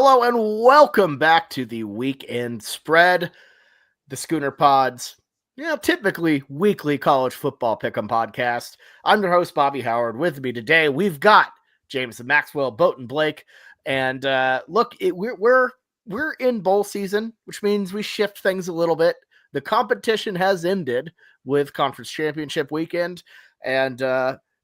Hello and welcome back to the Weekend Spread, the Schooner Pods, typically weekly college football pick'em podcast. I'm your host, Bobby Howard. With me today, we've got Jameson Maxwell, Boaton Blake, and we're in bowl season, which means we shift things a little bit. The competition has ended with conference championship weekend, and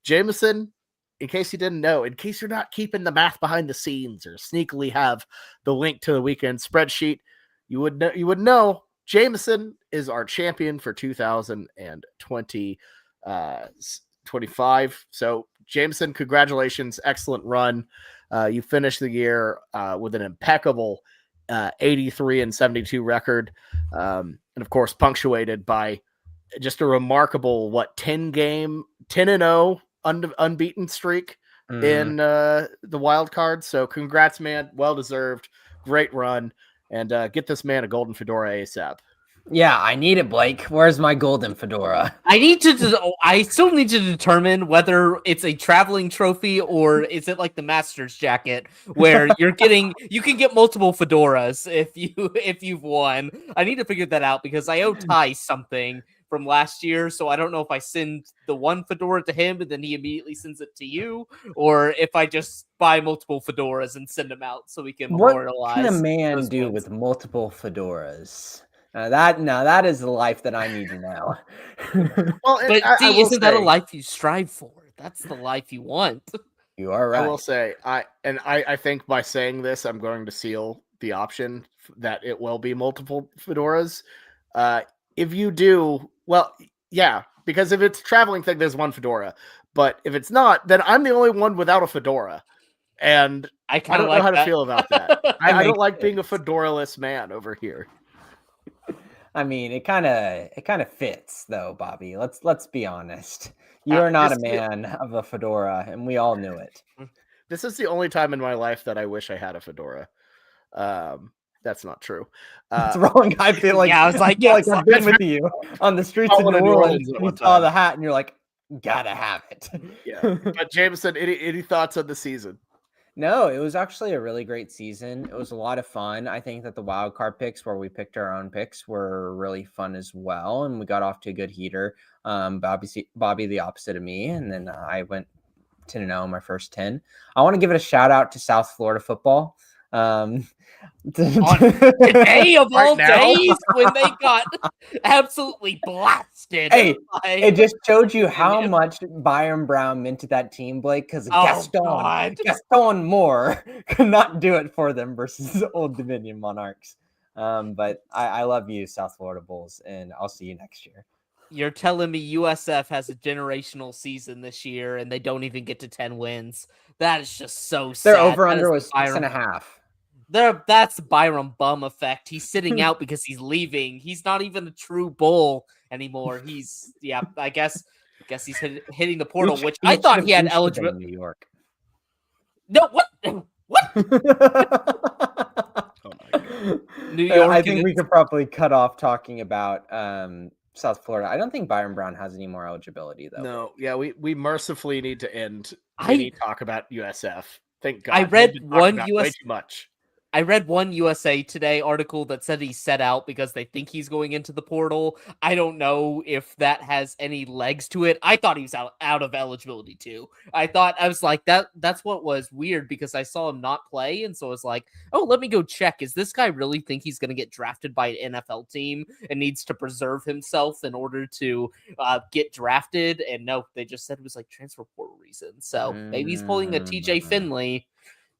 Jameson, in case you didn't know, in case you're not keeping the math behind the scenes or sneakily have the link to the weekend spreadsheet, you would know Jameson is our champion for 2025. So Jameson, congratulations. Excellent run. You finished the year with an impeccable 83-72 record. And of course, punctuated by just a remarkable, 10-0 unbeaten streak in the wild card. So congrats, man. Well deserved. Great run. And get this man a golden fedora ASAP. Yeah, I need it, Blake. Where's my golden fedora? I still need to determine whether it's a traveling trophy or is it like the Masters jacket where you can get multiple fedoras if you've won. I need to figure that out because I owe Ty something from last year, so I don't know if I send the one fedora to him and then he immediately sends it to you, or if I just buy multiple fedoras and send them out so we can memorialize. What can a man do wins. with multiple fedoras? That is the life that I need to know. Well, but isn't that a life you strive for? That's the life you want. You are right. I will say, I think by saying this, I'm going to seal the option that it will be multiple fedoras. If you do, well, yeah, because if it's a traveling thing, there's one fedora. But if it's not, then I'm the only one without a fedora. And I don't know how to feel about that. I don't like being a fedora-less man over here. I mean, it kind of fits though, Bobby. Let's be honest. You are not a man of a fedora, and we all knew it. This is the only time in my life that I wish I had a fedora. That's not true. It's wrong. I feel like I was like, I've been with you on the streets of New Orleans. You saw the hat, and you're like, gotta have it. Yeah. But Jameson, any thoughts on the season? No, it was actually a really great season. It was a lot of fun. I think that the wild card picks, where we picked our own picks, were really fun as well, and we got off to a good heater. Bobby the opposite of me, and then I went 10-0 in my first 10. I want to give it a shout out to South Florida football. Today of all days when they got absolutely blasted. Hey, it just showed you how much Byron Brown meant to that team, Blake, because Gaston Moore could not do it for them versus Old Dominion Monarchs. But I love you, South Florida Bulls, and I'll see you next year. You're telling me USF has a generational season this year and they don't even get to 10 wins. That is just so sad. Their over-under was 6.5. That's Byron Bum effect. He's sitting out because he's leaving. He's not even a true Bull anymore. I guess he's hitting the portal, which I thought he had eligibility. New York. No, what? What? Oh my God. New York. I think we could probably cut off talking about South Florida. I don't think Byron Brown has any more eligibility, though. No, yeah, we mercifully need to end any talk about USF. Thank God. I read one way too much. I read one USA Today article that said he's set out because they think he's going into the portal. I don't know if that has any legs to it. I thought he was out of eligibility too. I was like, that's what was weird because I saw him not play. And so I was like, oh, let me go check. Is this guy really think he's going to get drafted by an NFL team and needs to preserve himself in order to get drafted? And no, they just said it was like transfer portal reasons. So maybe he's pulling a TJ Finley,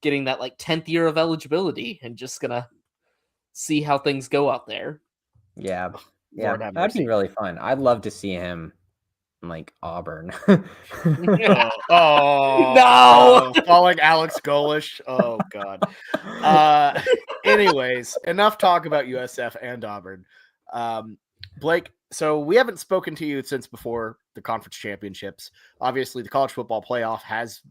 getting that 10th year of eligibility and just gonna see how things go out there. Yeah, that'd be really fun. I'd love to see him in Auburn. No, calling Alex Golish. Oh God. Anyways, enough talk about USF and Auburn. Blake, so we haven't spoken to you since before the conference championships. Obviously, the college football playoff has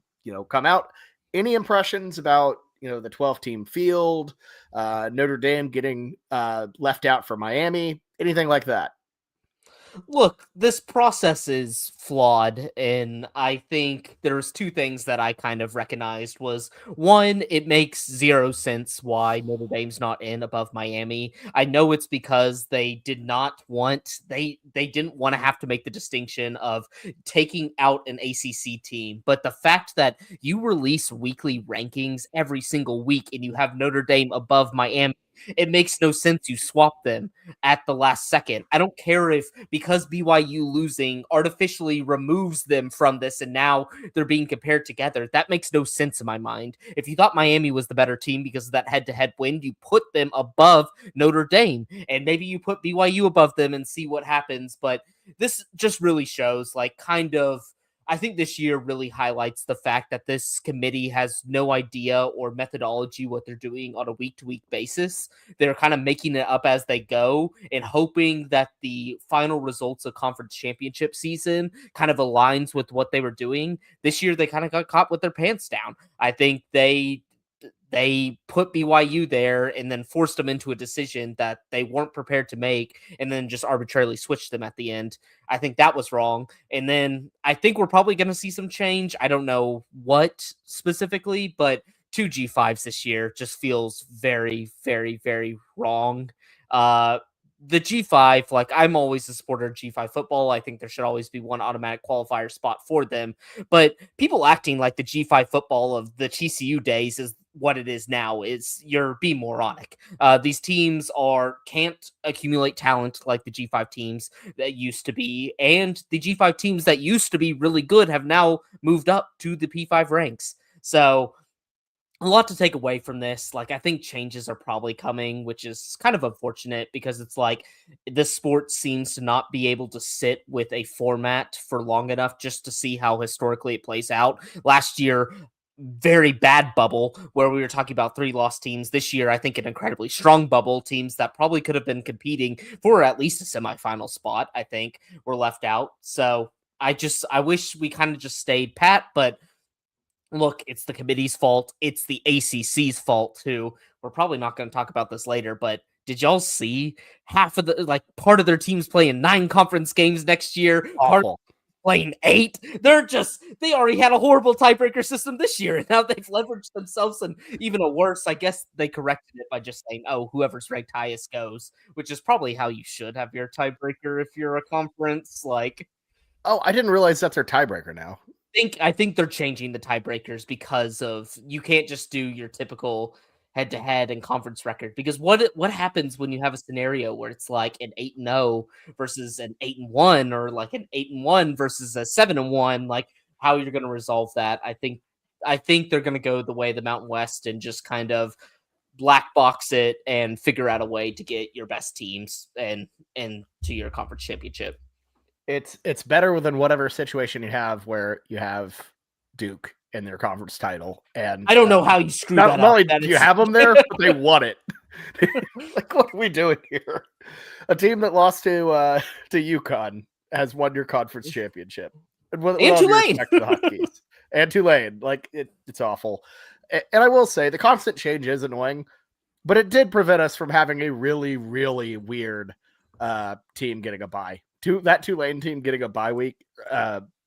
come out. Any impressions about the 12-team field, Notre Dame getting left out for Miami, anything like that? Look, this process is flawed, and I think there's two things that I kind of recognized was one, it makes zero sense why Notre Dame's not in above Miami. I know it's because they didn't want to have to make the distinction of taking out an ACC team, but the fact that you release weekly rankings every single week and you have Notre Dame above Miami, it makes no sense you swap them at the last second. I don't care if because BYU losing artificially removes them from this and now they're being compared together. That makes no sense in my mind. If you thought Miami was the better team because of that head-to-head win, you put them above Notre Dame and maybe you put BYU above them and see what happens. But this just really shows like kind of I think this year really highlights the fact that this committee has no idea or methodology what they're doing on a week-to-week basis. They're kind of making it up as they go and hoping that the final results of conference championship season kind of aligns with what they were doing. This year, they kind of got caught with their pants down. I think they put BYU there and then forced them into a decision that they weren't prepared to make and then just arbitrarily switched them at the end. I think that was wrong. And then I think we're probably going to see some change. I don't know what specifically, but two G5s this year just feels very, very, very wrong. The G5, like I'm always a supporter of G5 football. I think there should always be one automatic qualifier spot for them. But people acting like the G5 football of the TCU days is what it is now is you're being moronic. These teams can't accumulate talent like the G5 teams that used to be, and the G5 teams that used to be really good have now moved up to the P5 ranks. So a lot to take away from this. Like, I think changes are probably coming, which is kind of unfortunate because it's like this sport seems to not be able to sit with a format for long enough just to see how historically it plays out. Last year, very bad bubble where we were talking about 3 lost teams. This year, I think an incredibly strong bubble, teams that probably could have been competing for at least a semifinal spot, I think, were left out. So I wish we kind of just stayed pat, but look, it's the committee's fault. It's the ACC's fault too. We're probably not going to talk about this later, but did y'all see half of part of their teams playing 9 conference games next year? Part Awful. playing 8. They already had a horrible tiebreaker system this year, and now they've leveraged themselves and even a worse. I guess they corrected it by just saying, "Oh, whoever's ranked highest goes," which is probably how you should have your tiebreaker if you're a conference. Like, Oh, I didn't realize that's their tiebreaker now. I think they're changing the tiebreakers because of you can't just do your typical head to head and conference record because what happens when you have a scenario where it's like an 8-0 versus an 8-1 or like an 8-1 versus a 7-1, like how you're going to resolve that. I think they're going to go the way of the Mountain West and just kind of black box it and figure out a way to get your best teams and to your conference championship. It's better than whatever situation you have where you have Duke in their conference title, and I don't know how you screw that not up. only That do you is- have them there, but they won it. Like, what are we doing here? A team that lost to UConn has won your conference championship, and with all due Tulane. respect to the Huskies and Tulane, like it's awful. And I will say the constant change is annoying, but it did prevent us from having a really, really weird team getting a bye. That Tulane team getting a bye week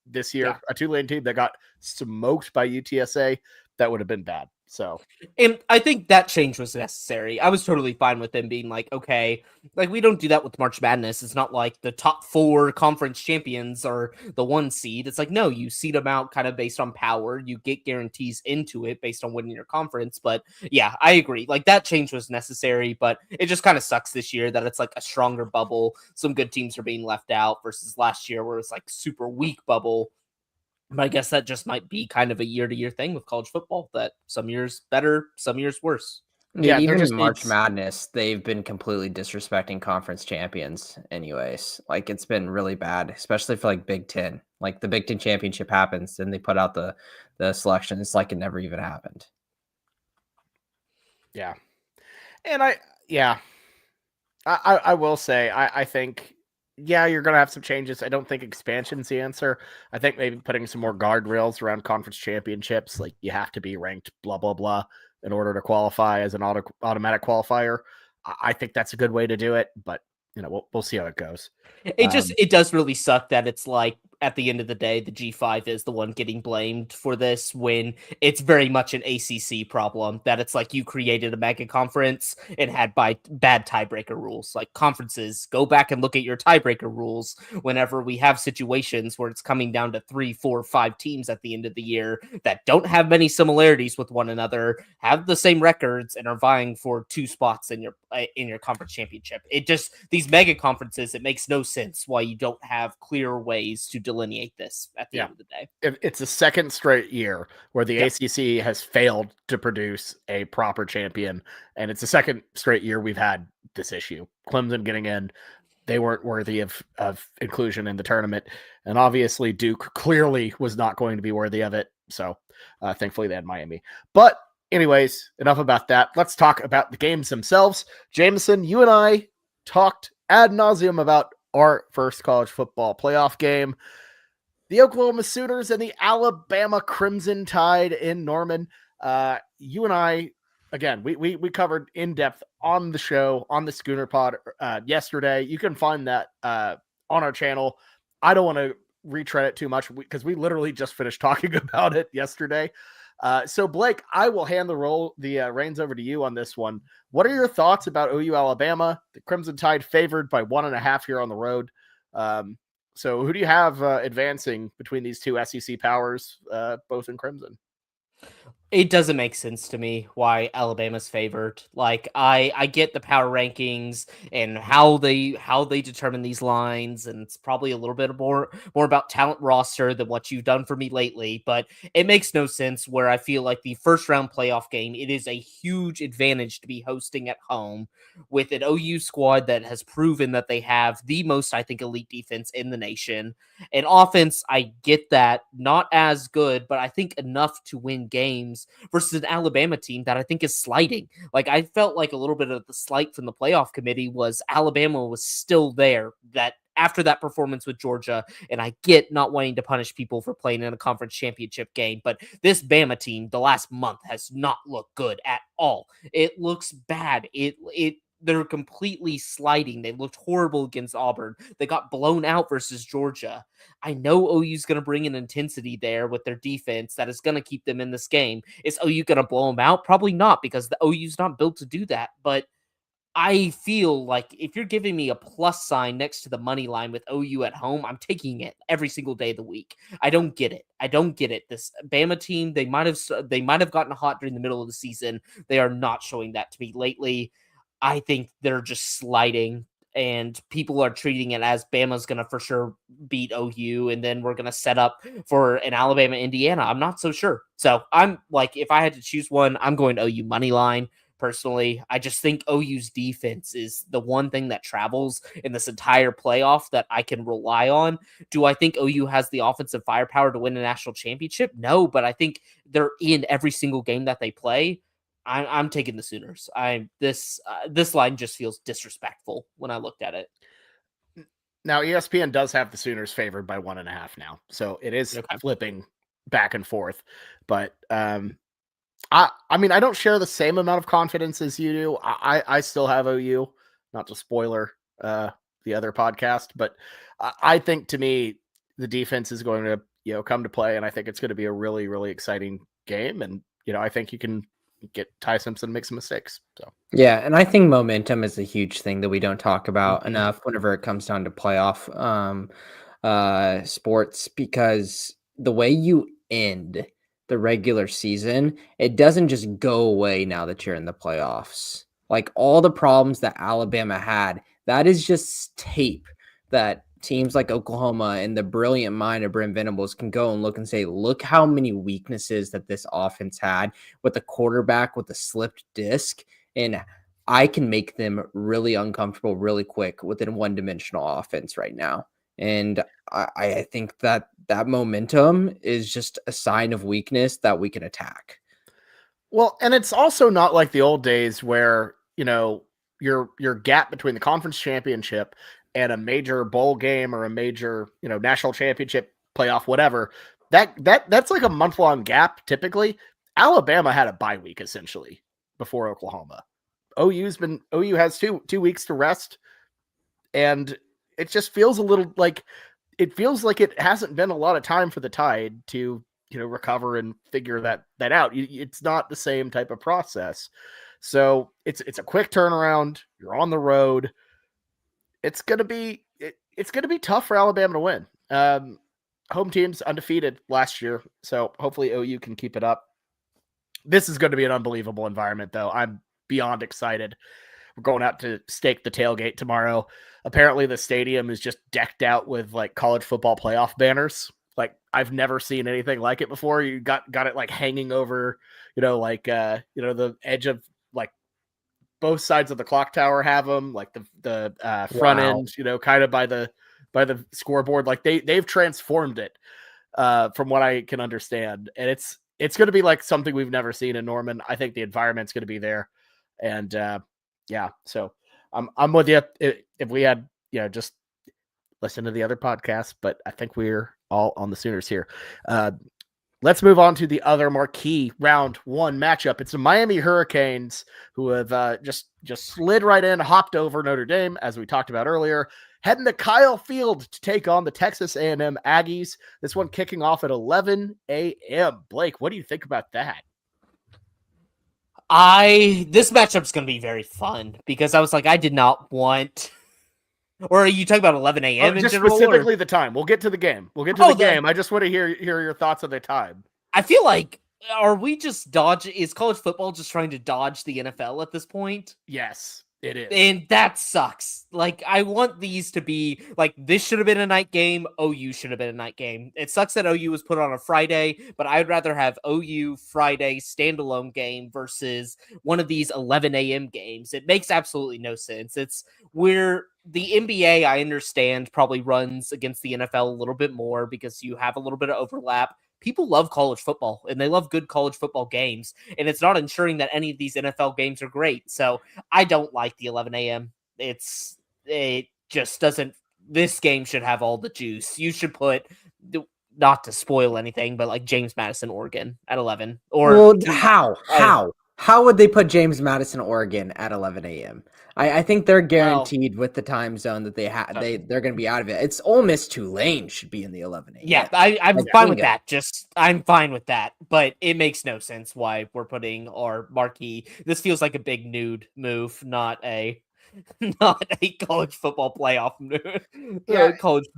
this year, Yeah. a Tulane team that got smoked by UTSA, that would have been bad. So, And I think that change was necessary. I was totally fine with them being like, okay, like we don't do that with March Madness. It's not like the top 4 conference champions are the 1 seed. It's like, no, you seed them out kind of based on power. You get guarantees into it based on winning your conference. But yeah, I agree. Like that change was necessary, but it just kind of sucks this year that it's like a stronger bubble. Some good teams are being left out versus last year where it's like super weak bubble. But I guess that just might be kind of a year-to-year thing with college football that some years better, some years worse. Dude, yeah, even just March needs- Madness, they've been completely disrespecting conference champions anyways. Like it's been really bad, especially for like Big Ten. Like the Big Ten championship happens and they put out the selection. It's like it never even happened. Yeah. And I will say, I think, yeah, you're going to have some changes. I don't think expansion's the answer. I think maybe putting some more guardrails around conference championships, like you have to be ranked blah, blah, blah in order to qualify as an automatic qualifier. I think that's a good way to do it. But we'll see how it goes. It does really suck that it's like at the end of the day, the G5 is the one getting blamed for this when it's very much an ACC problem. That it's like you created a mega conference and had bad tiebreaker rules. Like conferences, go back and look at your tiebreaker rules whenever we have situations where it's coming down to 3, 4, 5 teams at the end of the year that don't have many similarities with one another, have the same records, and are vying for 2 spots in your conference championship. It just, these mega conferences, it makes no sense why you don't have clear ways to delineate this at the end of the day. It's a second straight year where the ACC has failed to produce a proper champion, and it's the second straight year we've had this issue. Clemson getting in, they weren't worthy of inclusion in the tournament, and obviously Duke clearly was not going to be worthy of it, so thankfully they had Miami. But anyways, enough about that. Let's talk about the games themselves. Jameson, you and I talked ad nauseum about our first college football playoff game. The Oklahoma Sooners and the Alabama Crimson Tide in Norman. You and I, again, we covered in depth on the show, on the Schooner Pod yesterday. You can find that on our channel. I don't want to retread it too much because we literally just finished talking about it yesterday. So Blake, I will hand the reins over to you on this one. What are your thoughts about OU Alabama? The Crimson Tide favored by 1.5 here on the road. So who do you have advancing between these two SEC powers, both in Crimson? It doesn't make sense to me why Alabama's favored. Like I get the power rankings and how they determine these lines, and it's probably a little bit more about talent roster than what you've done for me lately, but it makes no sense where I feel like the first round playoff game, it is a huge advantage to be hosting at home with an OU squad that has proven that they have the most, I think, elite defense in the nation. And offense, I get that, not as good, but I think enough to win games versus an Alabama team that I think is sliding. Like I felt like a little bit of the slight from the playoff committee was Alabama was still there that after that performance with Georgia, and I get not wanting to punish people for playing in a conference championship game, but this Bama team the last month has not looked good at all. It looks bad. They're completely sliding. They looked horrible against Auburn. They got blown out versus Georgia. I know OU's going to bring an intensity there with their defense that is going to keep them in this game. Is OU going to blow them out? Probably not, because the OU's not built to do that. But I feel like if you're giving me a plus sign next to the money line with OU at home, I'm taking it every single day of the week. I don't get it. This Bama team, they might have gotten hot during the middle of the season. They are not showing that to me lately. I think they're just sliding, and people are treating it as Bama's going to for sure beat OU, and then we're going to set up for an Alabama, Indiana. I'm not so sure. So I'm like, if I had to choose one, I'm going to OU money line. Personally, I just think OU's defense is the one thing that travels in this entire playoff that I can rely on. Do I think OU has the offensive firepower to win a national championship? No, but I think they're in every single game that they play. I'm taking the Sooners. This line just feels disrespectful when I looked at it. Now ESPN does have the Sooners favored by 1.5 now, so it is flipping back and forth. But I mean, I don't share the same amount of confidence as you do. I still have OU, not to spoiler the other podcast, but I think to me the defense is going to come to play, and I think it's going to be a really, really exciting game. And I think you can get Ty Simpson make some mistakes. So yeah, and I think momentum is a huge thing that we don't talk about enough whenever it comes down to playoff sports, because the way you end the regular season, it doesn't just go away now that you're in the playoffs. Like all the problems that Alabama had, that is just tape that teams like Oklahoma and the brilliant mind of Brent Venables can go and look and say, look how many weaknesses that this offense had with the quarterback with the slipped disc. And I can make them really uncomfortable really quick with a one-dimensional offense right now. And I think that momentum is just a sign of weakness that we can attack. Well, and it's also not like the old days where, your gap between the conference championship and a major bowl game or a major, national championship playoff, whatever, that's like a month-long gap. Typically Alabama had a bye week essentially before Oklahoma. OU has 2 weeks to rest. and it just feels a little like it hasn't been a lot of time for the Tide to recover and figure that out. It's not the same type of process, so it's a quick turnaround. You're on the road. It's gonna be tough for Alabama to win. Home team's undefeated last year, so hopefully OU can keep it up. This is going to be an unbelievable environment, though. I'm beyond excited. We're going out to stake the tailgate tomorrow. Apparently, the stadium is just decked out with like college football playoff banners. Like I've never seen anything like it before. You got it like hanging over, the edge of like both sides of the clock tower have them, like the front end, kind of by the scoreboard. Like they've transformed it, from what I can understand, and it's going to be like something we've never seen in Norman. I think the environment's going to be there, and so I'm with you. If we had just listen to the other podcasts, but I think we're all on the Sooners here. Let's move on to the other marquee round one matchup. It's the Miami Hurricanes, who have just slid right in, hopped over Notre Dame, as we talked about earlier, heading to Kyle Field to take on the Texas A&M Aggies. This one kicking off at 11 a.m. Blake, what do you think about that? This matchup's going to be very fun because I was like, I did not want... Or are you talking about 11 a.m. in just general? Specifically the time. We'll get to the game. The game. I just want to hear your thoughts on the time. I feel like, are we just is college football just trying to dodge the NFL at this point? Yes, it is. And that sucks. Like, I want these to be, like, this should have been a night game. OU should have been a night game. It sucks that OU was put on a Friday, but I'd rather have OU Friday standalone game versus one of these 11 a.m. games. It makes absolutely no sense. It's where the NBA, I understand, probably runs against the NFL a little bit more because you have a little bit of overlap. People love college football and they love good college football games, and it's not ensuring that any of these NFL games are great. So I don't like the 11 a.m. It just doesn't. This game should have all the juice. You should put, not to spoil anything, but like James Madison, Oregon at 11. Or how would they put James Madison, Oregon at 11 a.m.? I think they're guaranteed with the time zone that they have. They're going to be out of it. It's Ole Miss Tulane should be in the 11 a.m. Yeah, I'm fine with that. I'm fine with that. But it makes no sense why we're putting our marquee. This feels like a big nude move, not a college football playoff move. Yeah, college.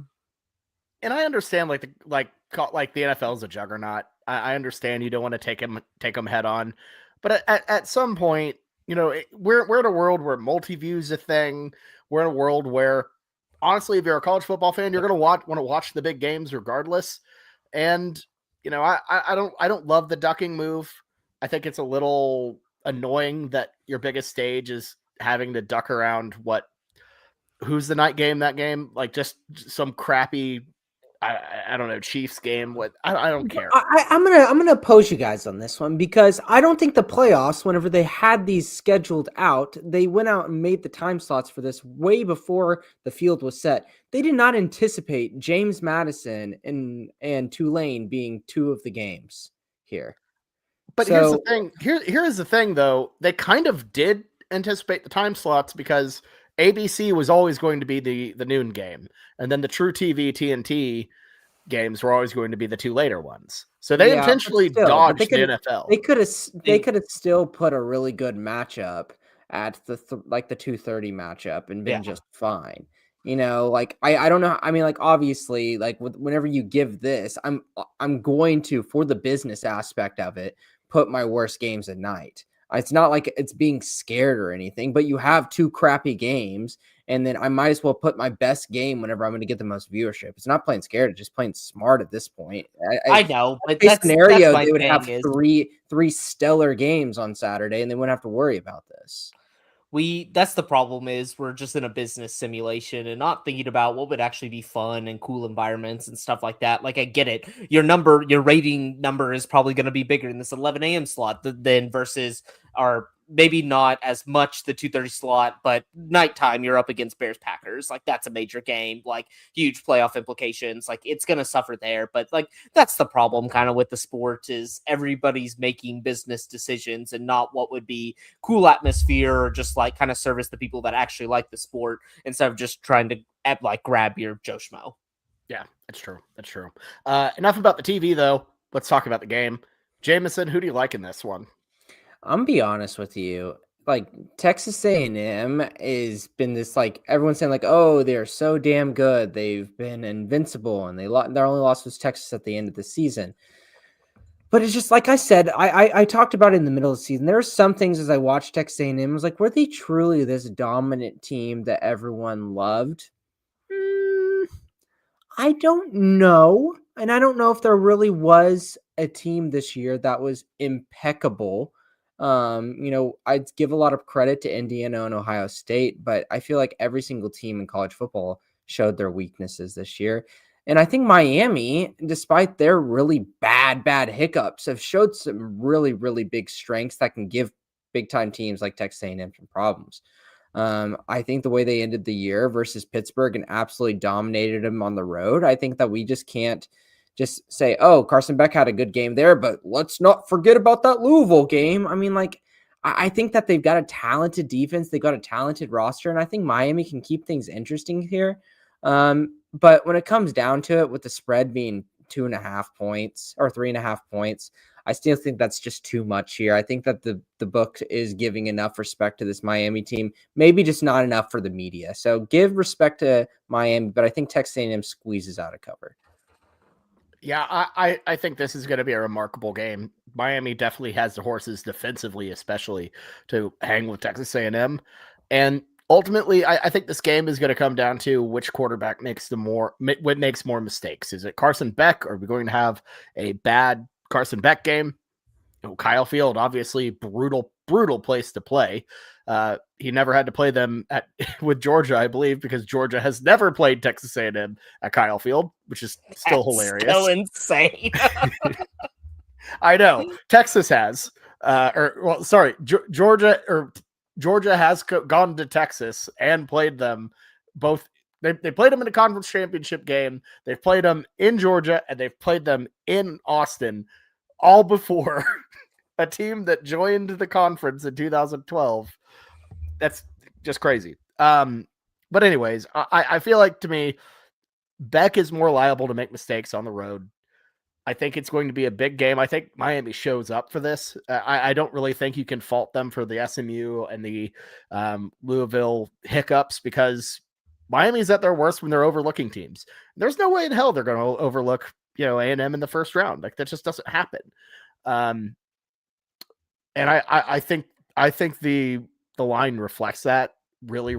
And I understand like the NFL is a juggernaut. I understand you don't want to take them head on, but at some point, we're in a world where multi-view is a thing. We're in a world where, honestly, if you're a college football fan, you're going to want to watch the big games regardless. And I don't love the ducking move. I think it's a little annoying that your biggest stage is having to duck around who's the night game that game, like just some crappy, I don't know, Chiefs game. I don't care. I'm gonna oppose you guys on this one because I don't think the playoffs, whenever they had these scheduled out, they went out and made the time slots for this way before the field was set. They did not anticipate James Madison and Tulane being two of the games here. But here's the thing. Here's the thing, though. They kind of did anticipate the time slots because ABC was always going to be the noon game, and then the True TV TNT games were always going to be the two later ones. So they intentionally dodged the NFL. They could have still put a really good matchup at the 2:30 matchup and been just fine. I don't know. I mean, like, obviously, like whenever you give this, I'm going to, for the business aspect of it, put my worst games at night. It's not like it's being scared or anything, but you have two crappy games, and then I might as well put my best game whenever I'm going to get the most viewership. It's not playing scared; it's just playing smart at this point. I know, but that's scenario they would have three stellar games on Saturday, and they wouldn't have to worry about this. That's the problem, is we're just in a business simulation and not thinking about what would actually be fun and cool environments and stuff like that. Like, I get it. Your rating number is probably going to be bigger in this 11 a.m. slot than versus our maybe not as much the 2:30 slot, but nighttime you're up against Bears Packers. Like that's a major game, like huge playoff implications. Like it's going to suffer there, but like that's the problem kind of with the sport is everybody's making business decisions and not what would be cool atmosphere or just like kind of service the people that actually like the sport instead of just trying to like grab your Joe Schmo. Yeah, that's true. That's true. Enough about the TV though. Let's talk about the game. Jameson, who do you like in this one? I'm gonna be honest with you. Like Texas A&M has been this like everyone's saying like, oh, they're so damn good. They've been invincible, and their only loss was Texas at the end of the season. But it's just like I said, I talked about it in the middle of the season. There are some things as I watched Texas A&M, I was like, were they truly this dominant team that everyone loved? I don't know. And I don't know if there really was a team this year that was impeccable. I'd give a lot of credit to Indiana and Ohio State, but I feel like every single team in college football showed their weaknesses this year. And I think Miami, despite their really bad hiccups, have showed some really, really big strengths that can give big time teams like Texas A&M some problems. I think the way they ended the year versus Pittsburgh and absolutely dominated them on the road, I think that we just can't just say, oh, Carson Beck had a good game there, but let's not forget about that Louisville game. I mean, like, I think that they've got a talented defense. They've got a talented roster, and I think Miami can keep things interesting here. But when it comes down to it, with the spread being 2.5 points or 3.5 points, I still think that's just too much here. I think that the book is giving enough respect to this Miami team, maybe just not enough for the media. So give respect to Miami, but I think Texas A&M squeezes out a cover. Yeah, I think this is going to be a remarkable game. Miami definitely has the horses defensively, especially to hang with Texas A&M. And ultimately, I think this game is going to come down to which quarterback makes more mistakes. Is it Carson Beck? Or are we going to have a bad Carson Beck game? Kyle Field, obviously brutal place to play. He never had to play them with Georgia, I believe, because Georgia has never played Texas A&M at Kyle Field, which is still hilarious. Still insane. I know Texas has, Georgia has gone to Texas and played them both. They played them in a conference championship game. They've played them in Georgia and they've played them in Austin, all before a team that joined the conference in 2012. That's just crazy. But anyways, I feel like, to me, Beck is more liable to make mistakes on the road. I think it's going to be a big game. I think Miami shows up for this. I don't really think you can fault them for the SMU and the Louisville hiccups, because Miami's at their worst when they're overlooking teams. There's no way in hell they're going to overlook, A&M in the first round. Like, that just doesn't happen. And I think the line reflects that really,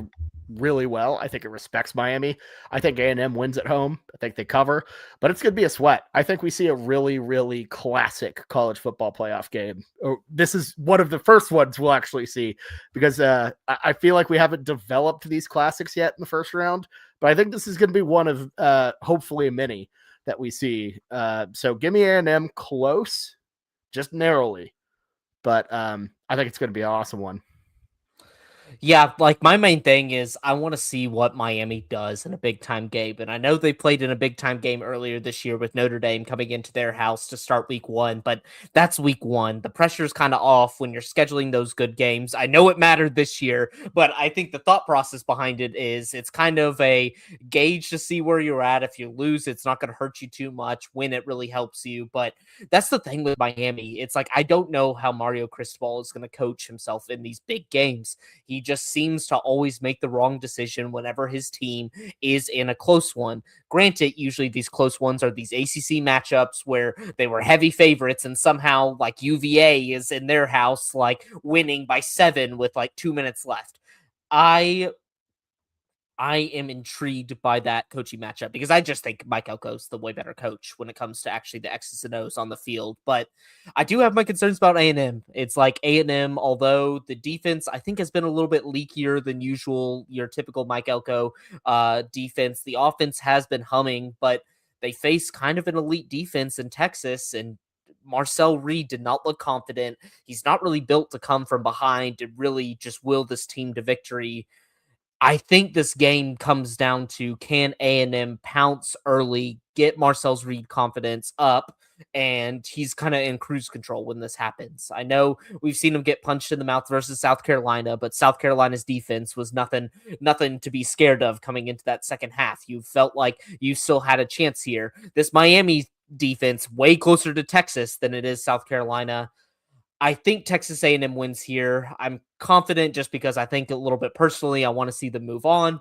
really well. I think it respects Miami. I think A&M wins at home. I think they cover, but it's going to be a sweat. I think we see a really, really classic college football playoff game. This is one of the first ones we'll actually see, because I feel like we haven't developed these classics yet in the first round, but I think this is going to be one of hopefully many that we see. So give me A&M close, just narrowly, but I think it's going to be an awesome one. Yeah, like my main thing is I want to see what Miami does in a big time game. And I know they played in a big time game earlier this year with Notre Dame coming into their house to start week 1, but that's week 1. The pressure is kind of off when you're scheduling those good games. I know it mattered this year, but I think the thought process behind it is it's kind of a gauge to see where you're at. If you lose, it's not going to hurt you too much. Win, it really helps you. But that's the thing with Miami. It's like, I don't know how Mario Cristobal is going to coach himself in these big games. He just seems to always make the wrong decision whenever his team is in a close one. Granted, usually these close ones are these ACC matchups where they were heavy favorites and somehow like UVA is in their house, like winning by 7 with like 2 minutes left. I am intrigued by that coaching matchup because I just think Mike Elko's the way better coach when it comes to actually the X's and O's on the field. But I do have my concerns about A&M. It's like A&M, although the defense I think has been a little bit leakier than usual, your typical Mike Elko defense. The offense has been humming, but they face kind of an elite defense in Texas, and Marcel Reed did not look confident. He's not really built to come from behind and really just will this team to victory. I think this game comes down to, can A&M pounce early, get Marcel's Reed confidence up, and he's kind of in cruise control when this happens. I know we've seen him get punched in the mouth versus South Carolina, but South Carolina's defense was nothing to be scared of coming into that second half. You felt like you still had a chance here. This Miami defense, way closer to Texas than it is South Carolina. I think Texas A&M wins here. I'm confident just because I think a little bit personally, I want to see them move on,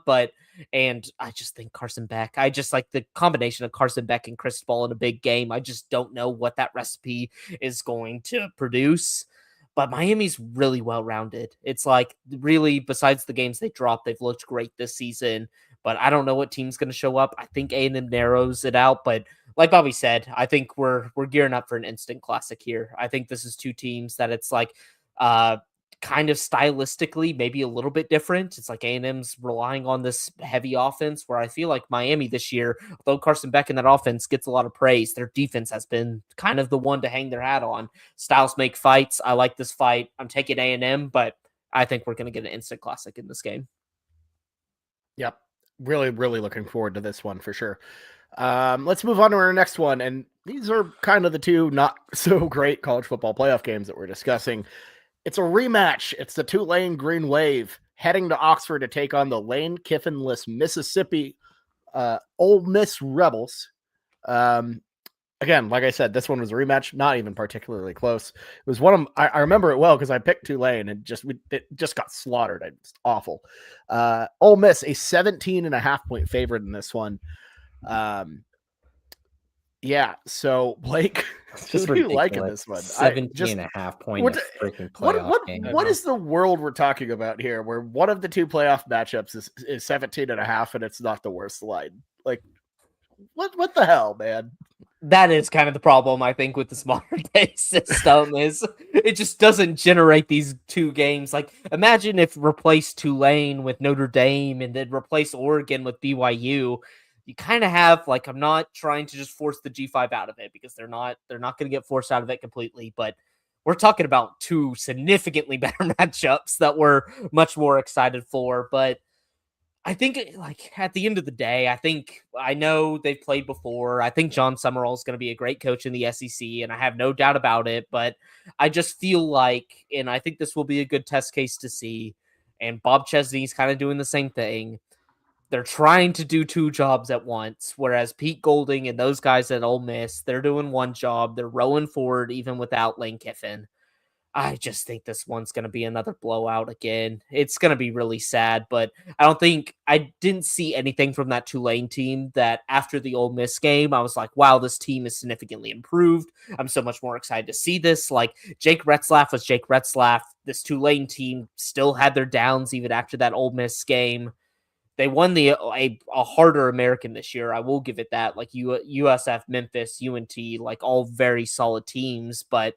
and I just think Carson Beck, I just like the combination of Carson Beck and Chris Ball in a big game. I just don't know what that recipe is going to produce, but Miami's really well-rounded. It's like, really, besides the games they dropped, they've looked great this season, but I don't know what team's going to show up. I think A&M narrows it out, but like Bobby said, I think we're gearing up for an instant classic here. I think this is two teams that it's like kind of stylistically maybe a little bit different. It's like A&M's relying on this heavy offense, where I feel like Miami this year, although Carson Beck in that offense gets a lot of praise, their defense has been kind of the one to hang their hat on. Styles make fights. I like this fight. I'm taking A&M, but I think we're going to get an instant classic in this game. Yep. Really, really looking forward to this one for sure. Let's move on to our next one. And these are kind of the two not so great college football playoff games that we're discussing. It's a rematch. It's the Tulane Green Wave heading to Oxford to take on the Lane Kiffinless Mississippi Ole Miss Rebels. Again, like I said, this one was a rematch, not even particularly close. It was one of I remember it well because I picked Tulane and it just got slaughtered. It's awful. Ole Miss, a 17.5 point favorite in this one. Yeah, so Blake, Just who do you like in this one? 17.5 point freaking playoff game. What is the world we're talking about here, where one of the two playoff matchups is 17.5 and it's not the worst line? Like, what the hell, man? That is kind of the problem, I think, with this modern day system is it just doesn't generate these two games. Like, imagine if replace Tulane with Notre Dame and then replace Oregon with BYU. You kind of have, like, I'm not trying to just force the G5 out of it, because they're not going to get forced out of it completely, but we're talking about two significantly better matchups that we're much more excited for. But I think, like, at the end of the day, I know they've played before. I think John Summerall is going to be a great coach in the SEC, and I have no doubt about it. But I just feel like, and I think this will be a good test case to see, and Bob Chesney's kind of doing the same thing. They're trying to do two jobs at once, whereas Pete Golding and those guys at Ole Miss, they're doing one job. They're rolling forward even without Lane Kiffin. I just think this one's going to be another blowout again. It's going to be really sad, but I didn't see anything from that Tulane team that after the Ole Miss game, I was like, wow, this team is significantly improved. I'm so much more excited to see this. Like, Jake Retzlaff was Jake Retzlaff. This Tulane team still had their downs even after that Ole Miss game. They won a harder American this year. I will give it that. Like, USF, Memphis, UNT, like, all very solid teams, but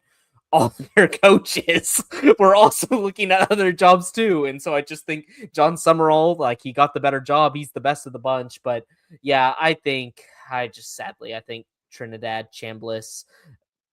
all their coaches were also looking at other jobs too. And so I just think John Summerall, like, he got the better job. He's the best of the bunch. But yeah, I think Trinidad Chambliss,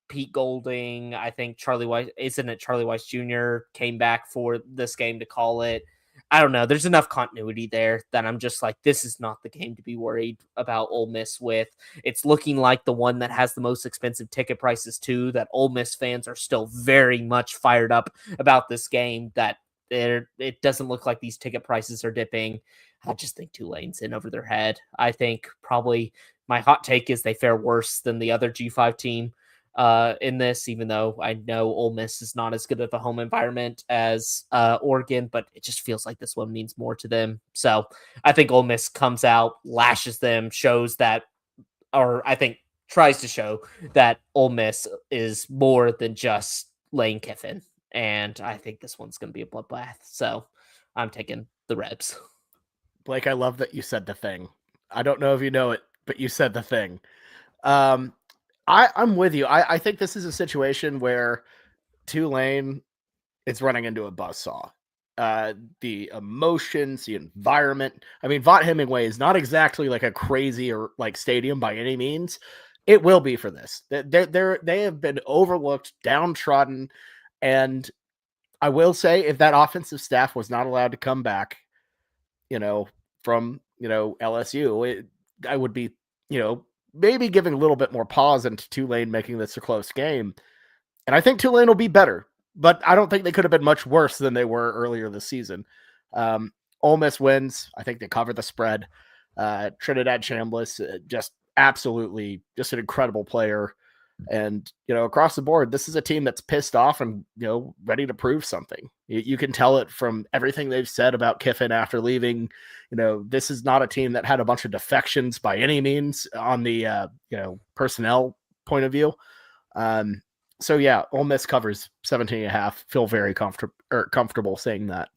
Pete Golding, I think Charlie Weiss Jr. came back for this game to call it. I don't know. There's enough continuity there that I'm just like, this is not the game to be worried about Ole Miss with. It's looking like the one that has the most expensive ticket prices too, that Ole Miss fans are still very much fired up about this game, that it doesn't look like these ticket prices are dipping. I just think Tulane's in over their head. I think probably my hot take is they fare worse than the other G5 team in this, even though I know Ole Miss is not as good of a home environment as Oregon, but it just feels like this one means more to them. So I think Ole Miss comes out, lashes them, shows that, or I think tries to show that Ole Miss is more than just Lane Kiffin. And I think this one's going to be a bloodbath. So I'm taking the Rebs. Blake, I love that you said the thing. I don't know if you know it, but you said the thing. I'm with you. I think this is a situation where Tulane is running into a buzzsaw. The emotions, the environment. I mean, Vaught Hemingway is not exactly like a crazy or like stadium by any means, It will be for this. They have been overlooked, downtrodden, and I will say, if that offensive staff was not allowed to come back, from LSU, I would be, maybe giving a little bit more pause into Tulane making this a close game. And I think Tulane will be better, but I don't think they could have been much worse than they were earlier this season. Ole Miss wins. I think they cover the spread. Trinidad Chambliss, just absolutely just an incredible player. And, across the board, this is a team that's pissed off and, ready to prove something. You can tell it from everything they've said about Kiffin after leaving. This is not a team that had a bunch of defections by any means on the, personnel point of view. So yeah, Ole Miss covers 17.5. Feel very comfortable saying that.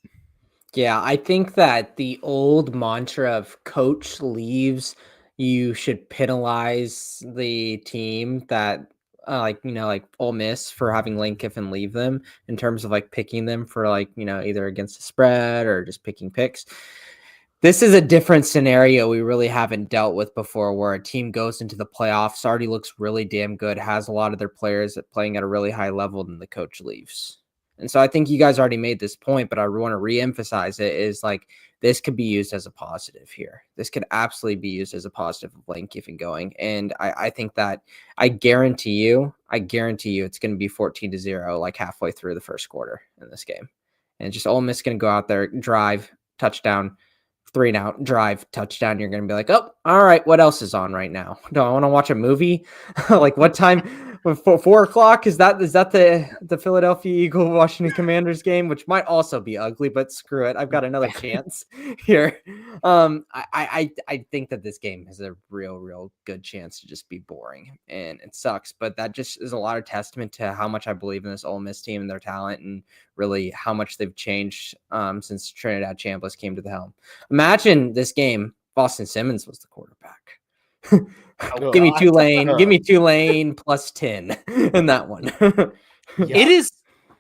Yeah, I think that the old mantra of coach leaves, you should penalize the team that like Ole Miss for having Lane Kiffin leave them in terms of like picking them for either against the spread or just picking picks. This is a different scenario we really haven't dealt with before, where a team goes into the playoffs, already looks really damn good, has a lot of their players playing at a really high level, and the coach leaves. And so I think you guys already made this point, but I want to reemphasize it, is like, this could be used as a positive here. This could absolutely be used as a positive of Lane Kiffin going. And I think that I guarantee you it's going to be 14-0, like halfway through the first quarter in this game. And just Ole Miss going to go out there, drive, touchdown, 3-and-out, drive, touchdown. You're going to be like, oh, all right, what else is on right now? Do I want to watch a movie? Like, what time? 4:00? Is that the Philadelphia Eagle Washington Commanders game, which might also be ugly, but screw it. I've got another chance here. I think that this game has a real good chance to just be boring, and it sucks. But that just is a lot of testament to how much I believe in this Ole Miss team and their talent, and really how much they've changed since Trinidad Chambliss came to the helm. Imagine this game, Boston Simmons was the quarterback. Give me Tulane plus 10 in that one. Yeah.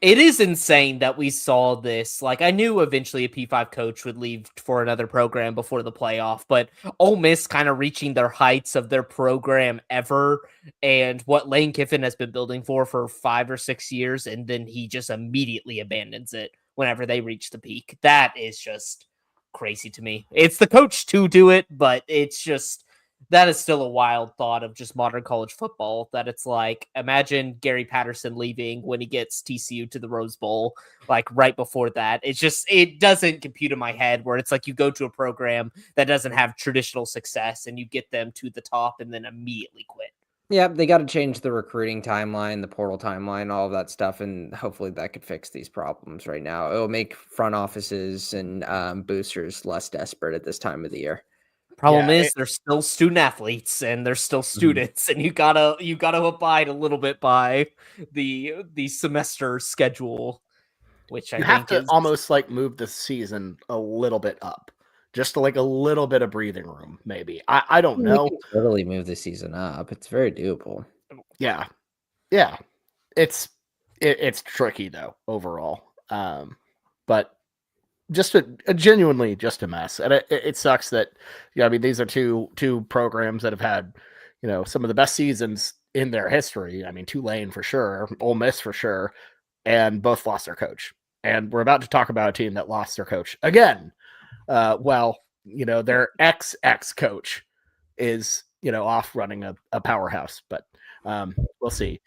It is insane that we saw this. Like, I knew eventually a P5 coach would leave for another program before the playoff, but Ole Miss kind of reaching their heights of their program ever, and what Lane Kiffin has been building for 5 or 6 years, and then he just immediately abandons it whenever they reach the peak. That is just crazy to me. It's the coach to do it, but it's just, that is still a wild thought of just modern college football, that it's like, imagine Gary Patterson leaving when he gets TCU to the Rose Bowl, like right before that. It's just, it doesn't compute in my head, where it's like you go to a program that doesn't have traditional success and you get them to the top and then immediately quit. Yeah, they got to change the recruiting timeline, the portal timeline, all of that stuff, and hopefully that could fix these problems right now. It'll make front offices and boosters less desperate at this time of the year. Problem is, they're still student athletes and they're still students, and you gotta abide a little bit by the semester schedule, which I think have to is almost like move the season a little bit up, just to like a little bit of breathing room, maybe. I don't know. We can totally move the season up. It's very doable. Yeah, it's tricky though overall, but just a genuinely just a mess, and it sucks that I mean, these are two programs that have had some of the best seasons in their history. I mean, Tulane for sure, Ole Miss for sure, and both lost their coach. And we're about to talk about a team that lost their coach again. Their ex coach is off running a powerhouse, but we'll see.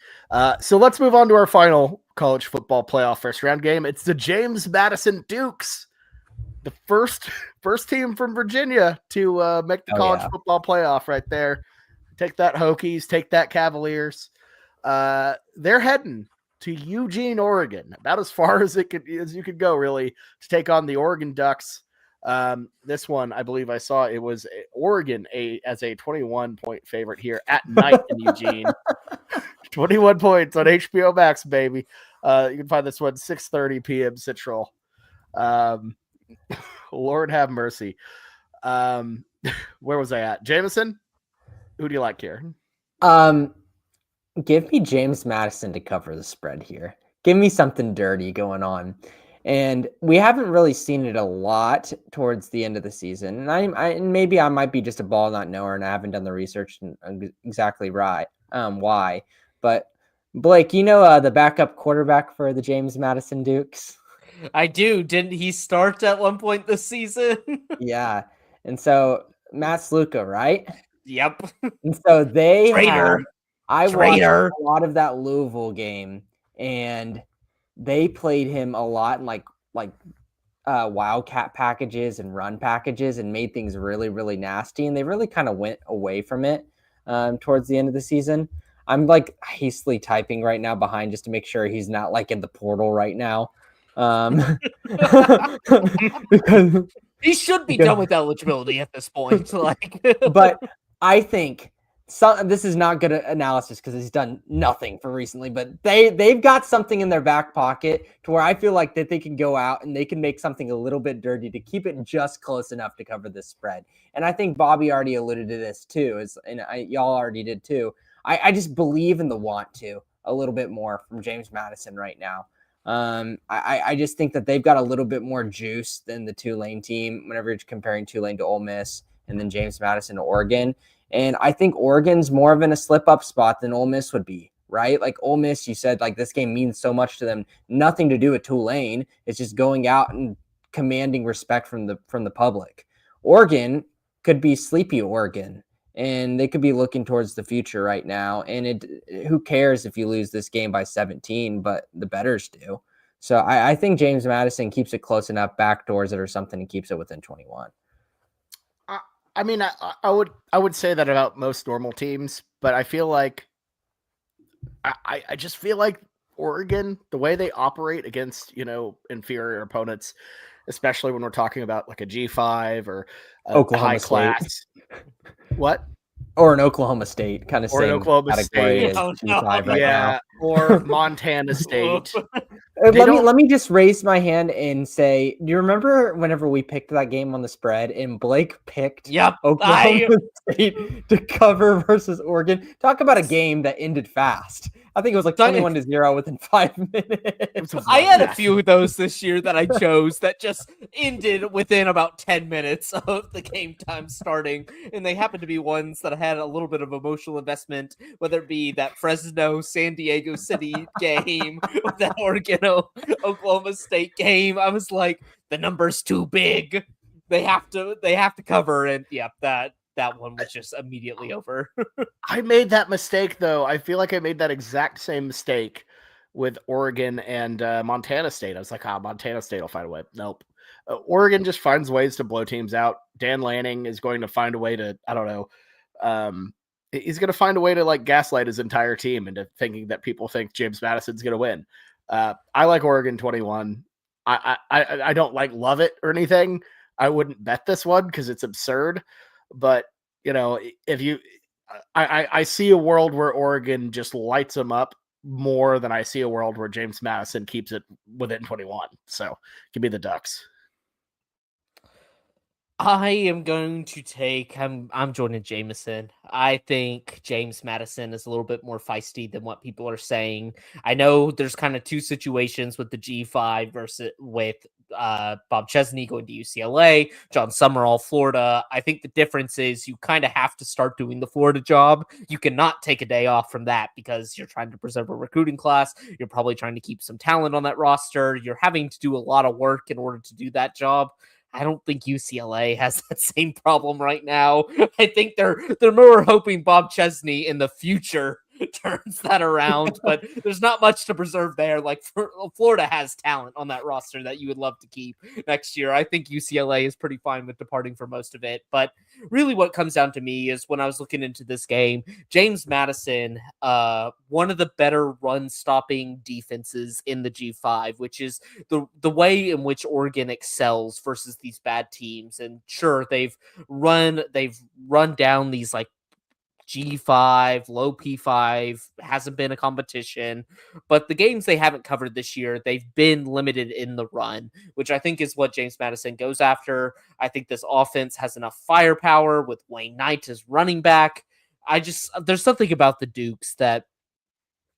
So let's move on to our final college football playoff first round game. It's the James Madison Dukes, the first team from Virginia to make the college football playoff right there. Take that, Hokies. Take that, Cavaliers. They're heading to Eugene, Oregon, about as far as you could go, really, to take on the Oregon Ducks. This one, I believe I saw it was Oregon as a 21-point favorite here at night in Eugene. 21 points on HBO Max, baby. You can find this one 6:30 p.m. Central. Lord have mercy. Where was I at? Jameson, who do you like here? Give me James Madison to cover the spread here. Give me something dirty going on. And we haven't really seen it a lot towards the end of the season. And maybe I might be just a ball not knower and I haven't done the research exactly right why. But Blake, the backup quarterback for the James Madison Dukes? I do. Didn't he start at one point this season? Yeah. And so Matt Sluka, right? Yep. And so they Traitor. I watched Traitor. a lot of that Louisville game, and they played him a lot in like wildcat packages and run packages and made things really, really nasty. And they really kind of went away from it towards the end of the season. I'm like hastily typing right now behind just to make sure he's not like in the portal right now. Because he should be done with eligibility at this point. But I think this is not good analysis because he's done nothing for recently, but they've got something in their back pocket to where I feel like that they can go out and they can make something a little bit dirty to keep it just close enough to cover this spread. And I think Bobby already alluded to this too, y'all already did too. I just believe in the want to a little bit more from James Madison right now. I just think that they've got a little bit more juice than the Tulane team whenever you're comparing Tulane to Ole Miss and then James Madison to Oregon. And I think Oregon's more of in a slip-up spot than Ole Miss would be, right? Like Ole Miss, you said, like this game means so much to them. Nothing to do with Tulane. It's just going out and commanding respect from the public. Oregon could be sleepy Oregon, and they could be looking towards the future right now. And who cares if you lose this game by 17, but the bettors do. So I think James Madison keeps it close enough, backdoors it or something, and keeps it within 21. I mean, I would say that about most normal teams, but I feel like I just feel like Oregon, the way they operate against inferior opponents, especially when we're talking about like a G5 or a Oklahoma high State. Class. What? Or an Oklahoma State, kind of or same an Oklahoma category State, as G5 right now. Or Montana State. Let me just raise my hand and say, do you remember whenever we picked that game on the spread and Blake picked Oklahoma State to cover versus Oregon? Talk about a game that ended fast. I think it was like 21-0 within 5 minutes. I had a few of those this year that I chose that just ended within about 10 minutes of the game time starting. And they happened to be ones that had a little bit of emotional investment, whether it be that Fresno San Diego City game or that Oregon Oklahoma State game. I was like, the number's too big. They have to cover. And yeah, that one was just immediately over. I made that mistake, though. I feel like I made that exact same mistake with Oregon and Montana State. I was like, Montana State will find a way. Nope. Oregon just finds ways to blow teams out. Dan Lanning is going to find a way to, I don't know, he's going to find a way to like gaslight his entire team into thinking that people think James Madison's going to win. I like Oregon 21. I don't love it or anything. I wouldn't bet this one because it's absurd. But, if you, I see a world where Oregon just lights them up more than I see a world where James Madison keeps it within 21. So give me the Ducks. I am going to take. I'm joining Jameson. I think James Madison is a little bit more feisty than what people are saying. I know there's kind of two situations with the G5 versus with Bob Chesney going to UCLA, John Summerall, Florida. I think the difference is you kind of have to start doing the Florida job. You cannot take a day off from that because you're trying to preserve a recruiting class. You're probably trying to keep some talent on that roster. You're having to do a lot of work in order to do that job. I don't think UCLA has that same problem right now. I think they're more hoping Bob Chesney in the future turns that around, but there's not much to preserve there. Like Florida has talent on that roster that you would love to keep next year. I think UCLA is pretty fine with departing for most of it, but really what comes down to me is when I was looking into this game, James Madison, one of the better run stopping defenses in the G5, which is the way in which Oregon excels versus these bad teams. And sure, they've run down these like G5, low P5, hasn't been a competition, but the games they haven't covered this year, they've been limited in the run, which I think is what James Madison goes after. I think this offense has enough firepower with Wayne Knight as running back. There's something about the Dukes that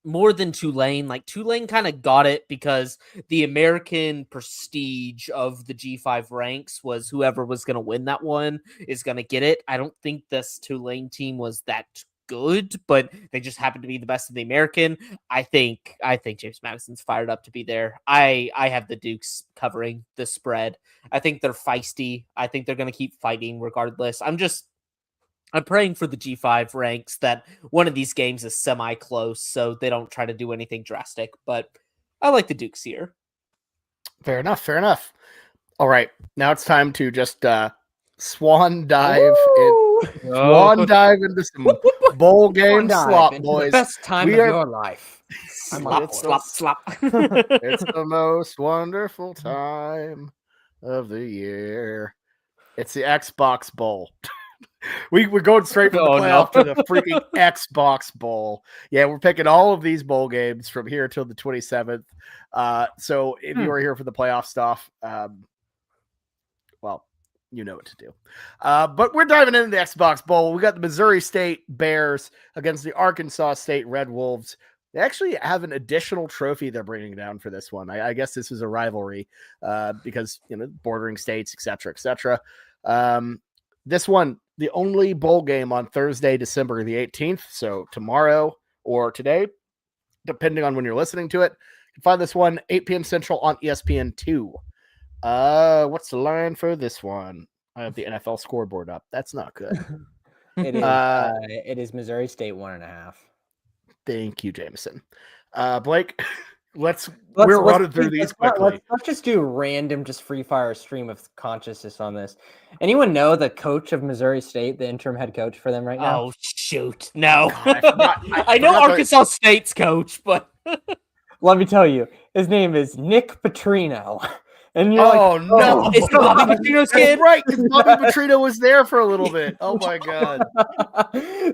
more than Tulane. Like Tulane kind of got it because the American prestige of the G5 ranks was whoever was going to win that one is going to get it. I don't think this Tulane team was that good, but they just happened to be the best of the American. I think James Madison's fired up to be there. I have the Dukes covering the spread. I think they're feisty. I think they're going to keep fighting regardless. I'm praying for the G5 ranks that one of these games is semi-close so they don't try to do anything drastic, but I like the Dukes here. Fair enough. All right, now it's time to just swan dive into some bowl game slop, boys. The best time of your life. Slop. It's the most wonderful time of the year. It's the Xbox Bowl. We're going straight from the playoff to the freaking Xbox Bowl. Yeah, we're picking all of these bowl games from here till the 27th. So if you are here for the playoff stuff, well, you know what to do. But we're diving into the Xbox Bowl. We got the Missouri State Bears against the Arkansas State Red Wolves. They actually have an additional trophy they're bringing down for this one. I guess this is a rivalry because, bordering states, et cetera. This one, the only bowl game on Thursday, December the 18th. So tomorrow or today, depending on when you're listening to it. You can find this one 8 p.m. Central on ESPN2. What's the line for this one? I have the NFL scoreboard up. That's not good. It is Missouri State 1.5. Thank you, Jameson. Blake, we're running through these quickly. Let's just do random, just free fire stream of consciousness on this. Anyone know the coach of Missouri State, the interim head coach for them right now? Oh, shoot. No. God, I know Arkansas State's coach, but let me tell you, his name is Nick Petrino. And you're no. It's Bobby Petrino's kid? Right, because Bobby Petrino was there for a little bit. Oh, my God.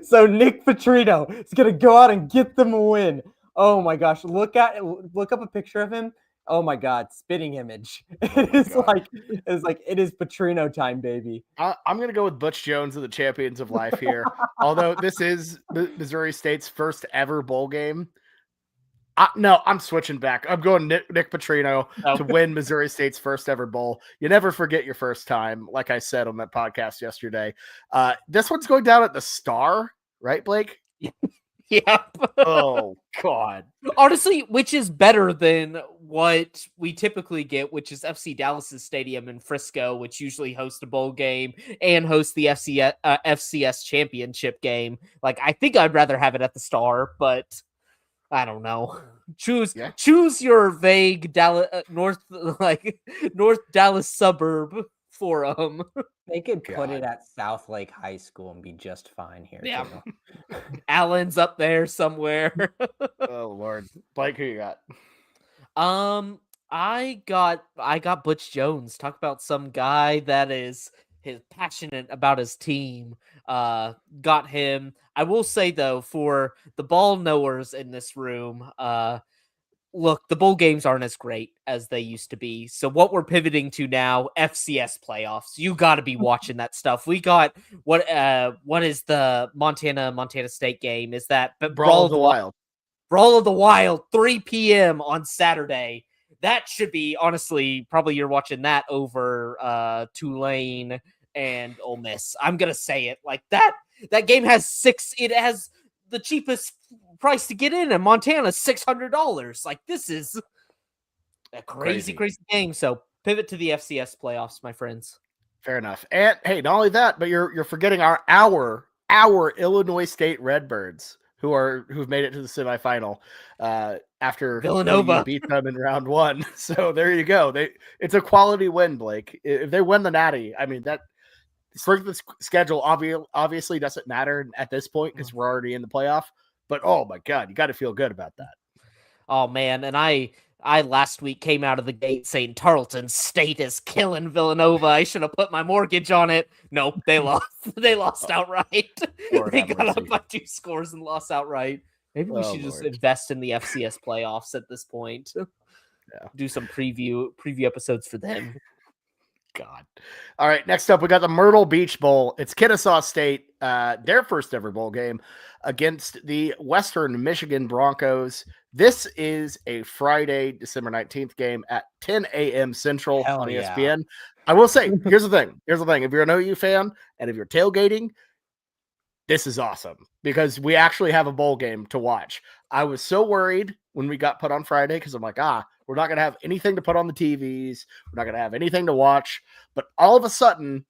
So Nick Petrino is going to go out and get them a win. Oh, my gosh. Look up a picture of him. Oh, my God. Spitting image. It is Petrino time, baby. I'm going to go with Butch Jones of the Champions of Life here. Although this is Missouri State's first ever bowl game. No, I'm switching back. I'm going Nick Petrino to win Missouri State's first ever bowl. You never forget your first time, like I said on that podcast yesterday. This one's going down at the Star, right, Blake? Yeah. Oh, God. Honestly, which is better than what we typically get, which is FC Dallas's stadium in Frisco, which usually hosts a bowl game and hosts the FCS championship game. Like, I think I'd rather have it at the Star, but I don't know. Choose your vague North Dallas suburb forum. They could put it at South Lake High School and be just fine here. Yeah. Allen's up there somewhere. Oh Lord. Blake, who you got? I got Butch Jones. Talk about some guy that is passionate about his team. Got him. I will say though, for the ball knowers in this room, look, the bowl games aren't as great as they used to be. So what we're pivoting to now, FCS playoffs. You got to be watching that stuff. We got what is the Montana State game? Is that Brawl of the Wild? Brawl of the Wild, 3 p.m. on Saturday. That should be, honestly, probably you're watching that over Tulane and Ole Miss. I'm gonna say it like that. That game has it has the cheapest price to get in Montana, $600. Like, this is a crazy game. So pivot to the FCS playoffs, my friends. Fair enough. And hey, not only that, but you're forgetting our Illinois State Redbirds, who've made it to the semifinal after Villanova beat them in round 1. So there you go. It's a quality win, Blake. If they win the Natty, I mean, that strength of the schedule obviously doesn't matter at this point because we're already in the playoff. But oh my God, you got to feel good about that. Oh man, and I last week came out of the gate saying Tarleton State is killing Villanova. I should have put my mortgage on it. Nope, they lost. They lost outright. They got up by 2 scores and lost outright. Maybe we should just invest in the FCS playoffs at this point. Yeah. Do some preview episodes for them. God. All right, next up, we got the Myrtle Beach Bowl. It's Kennesaw State, their first ever bowl game against the Western Michigan Broncos. This is a Friday, December 19th game at 10 a.m. Central Hell on yeah. ESPN. I will say, here's the thing. If you're an OU fan and if you're tailgating, this is awesome because we actually have a bowl game to watch. I was so worried when we got put on Friday because I'm like, we're not going to have anything to put on the TVs. We're not going to have anything to watch. But all of a sudden,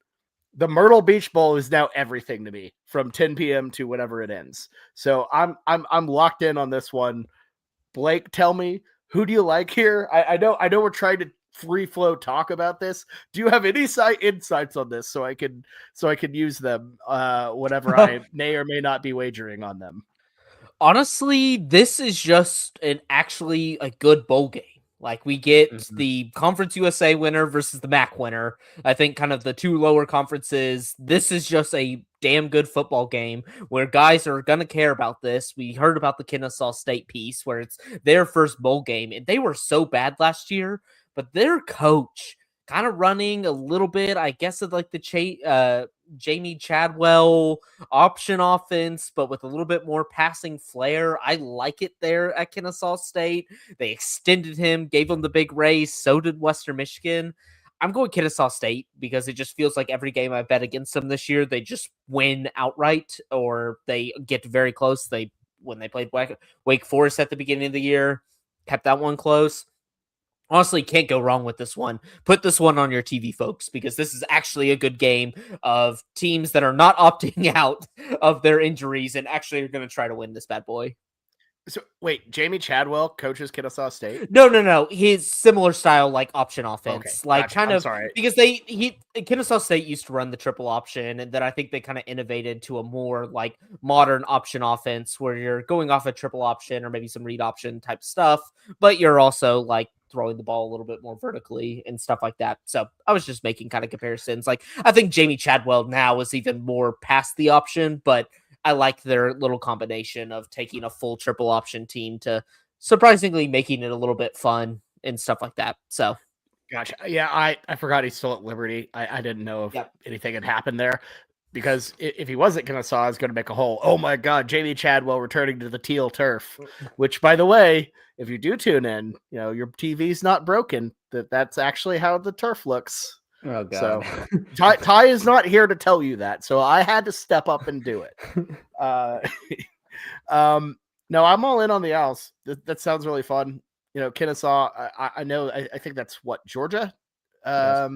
the Myrtle Beach Bowl is now everything to me from 10 p.m. to whenever it ends. So I'm locked in on this one. Blake, tell me, who do you like here? I know we're trying to free flow talk about this. Do you have any insights on this so I can use them whenever I may or may not be wagering on them? Honestly, this is just actually a good bowl game. Like, we get the Conference USA winner versus the MAC winner. I think kind of the two lower conferences. This is just a damn good football game where guys are going to care about this. We heard about the Kennesaw State piece where it's their first bowl game, and they were so bad last year, but their coach kind of running a little bit, I guess, of like the Jamie Chadwell option offense, but with a little bit more passing flair. I like it there at Kennesaw State. They extended him, gave him the big raise. So did Western Michigan. I'm going Kennesaw State because it just feels like every game I bet against them this year, they just win outright or they get very close. When they played Wake Forest at the beginning of the year, kept that one close. Honestly, can't go wrong with this one. Put this one on your TV, folks, because this is actually a good game of teams that are not opting out of their injuries and actually are going to try to win this bad boy. So wait, Jamie Chadwell coaches Kennesaw State? No. His similar style, like option offense, okay, gotcha. Sorry. Because Kennesaw State used to run the triple option, and then I think they kind of innovated to a more like modern option offense where you're going off a triple option or maybe some read option type stuff, but you're also like throwing the ball a little bit more vertically and stuff like that. So I was just making kind of comparisons. Like, I think Jamie Chadwell now is even more past the option, but I like their little combination of taking a full triple option team to surprisingly making it a little bit fun and stuff like that. So, gotcha. Yeah, I forgot he's still at Liberty. I didn't know if anything had happened there because if he wasn't Kennesaw, I was going to make a whole, oh my God, Jamie Chadwell returning to the teal turf, which, by the way, if you do tune in, your TV's not broken. That's actually how the turf looks. Oh God. So Ty is not here to tell you that. So I had to step up and do it. No, I'm all in on the Owls. That sounds really fun. Kennesaw, I know, I think that's what, Georgia? Yes.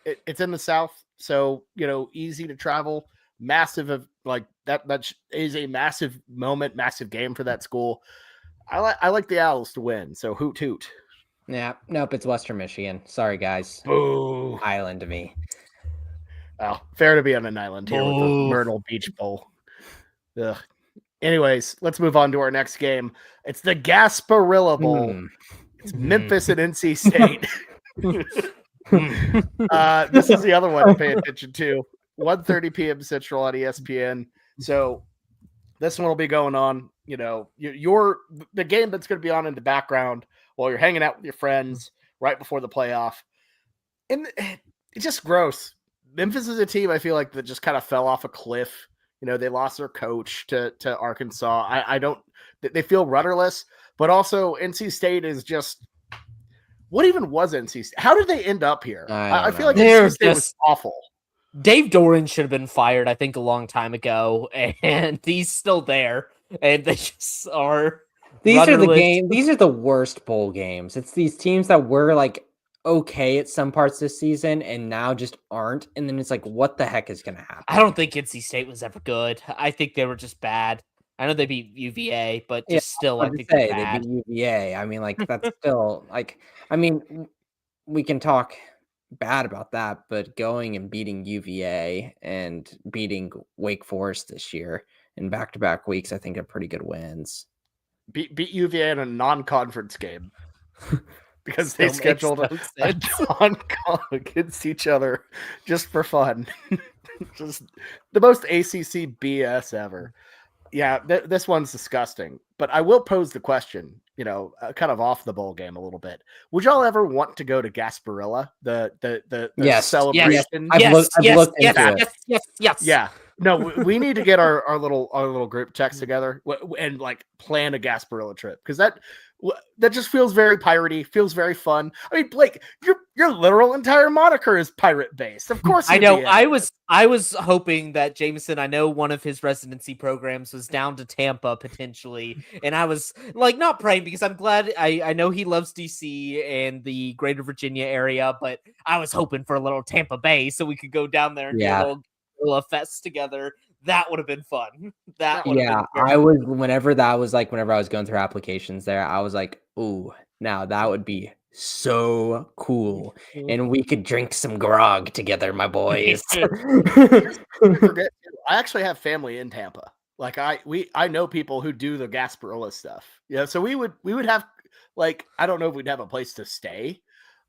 It's in the South. So, easy to travel, massive, like that is a massive moment, massive game for that school. I like the Owls to win. So hoot hoot. Yeah, nope, it's Western Michigan. Sorry, guys. Boo. Island to me. Well, fair to be on an island here with the Myrtle Beach Bowl. Ugh. Anyways, let's move on to our next game. It's the Gasparilla Bowl. It's Memphis and NC State. This is the other one to pay attention to. 1:30 p.m. Central on ESPN. So this one will be going on. The game that's going to be on in the background while you're hanging out with your friends right before the playoff. And it's just gross. Memphis is a team I feel like that just kind of fell off a cliff. They lost their coach to Arkansas. They feel rudderless, but also NC State is just, what even was NC State? How did they end up here? I feel like NC State was awful. Dave Doran should have been fired, I think, a long time ago, and he's still there, and they just are. These are the worst bowl games. It's these teams that were like okay at some parts this season and now just aren't. And then it's like, what the heck is going to happen? I don't think NC State was ever good. I think they were just bad. I know they beat UVA, but I think they're bad. They beat UVA. I mean, like, that's still like, I mean, we can talk bad about that, but going and beating UVA and beating Wake Forest this year in back-to-back weeks, I think are pretty good wins. Beat UVA in a non-conference game because they scheduled a non-con against each other just for fun. Just the most ACC BS ever. Yeah, this one's disgusting. But I will pose the question, kind of off the bowl game a little bit. Would y'all ever want to go to Gasparilla, the Yes. celebration? I've looked into it. Yes. Yeah. No, we need to get our little group text together and like plan a Gasparilla trip, because that just feels very piratey, feels very fun. I mean, Blake, your literal entire moniker is pirate based. Of course, I you'd know. be in it. I was hoping that Jameson. I know one of his residency programs was down to Tampa potentially, and I was like not praying because I'm glad. I know he loves DC and the Greater Virginia area, but I was hoping for a little Tampa Bay so we could go down there and do a little guerrilla fest together. That would have been fun. That would have been. I was whenever I was going through applications there, I was like, ooh, now that would be so cool, and we could drink some grog together, my boys. I forget, I actually have family in Tampa. Like I know people who do the Gasparilla stuff. Yeah, so we would have, like, I don't know if we'd have a place to stay,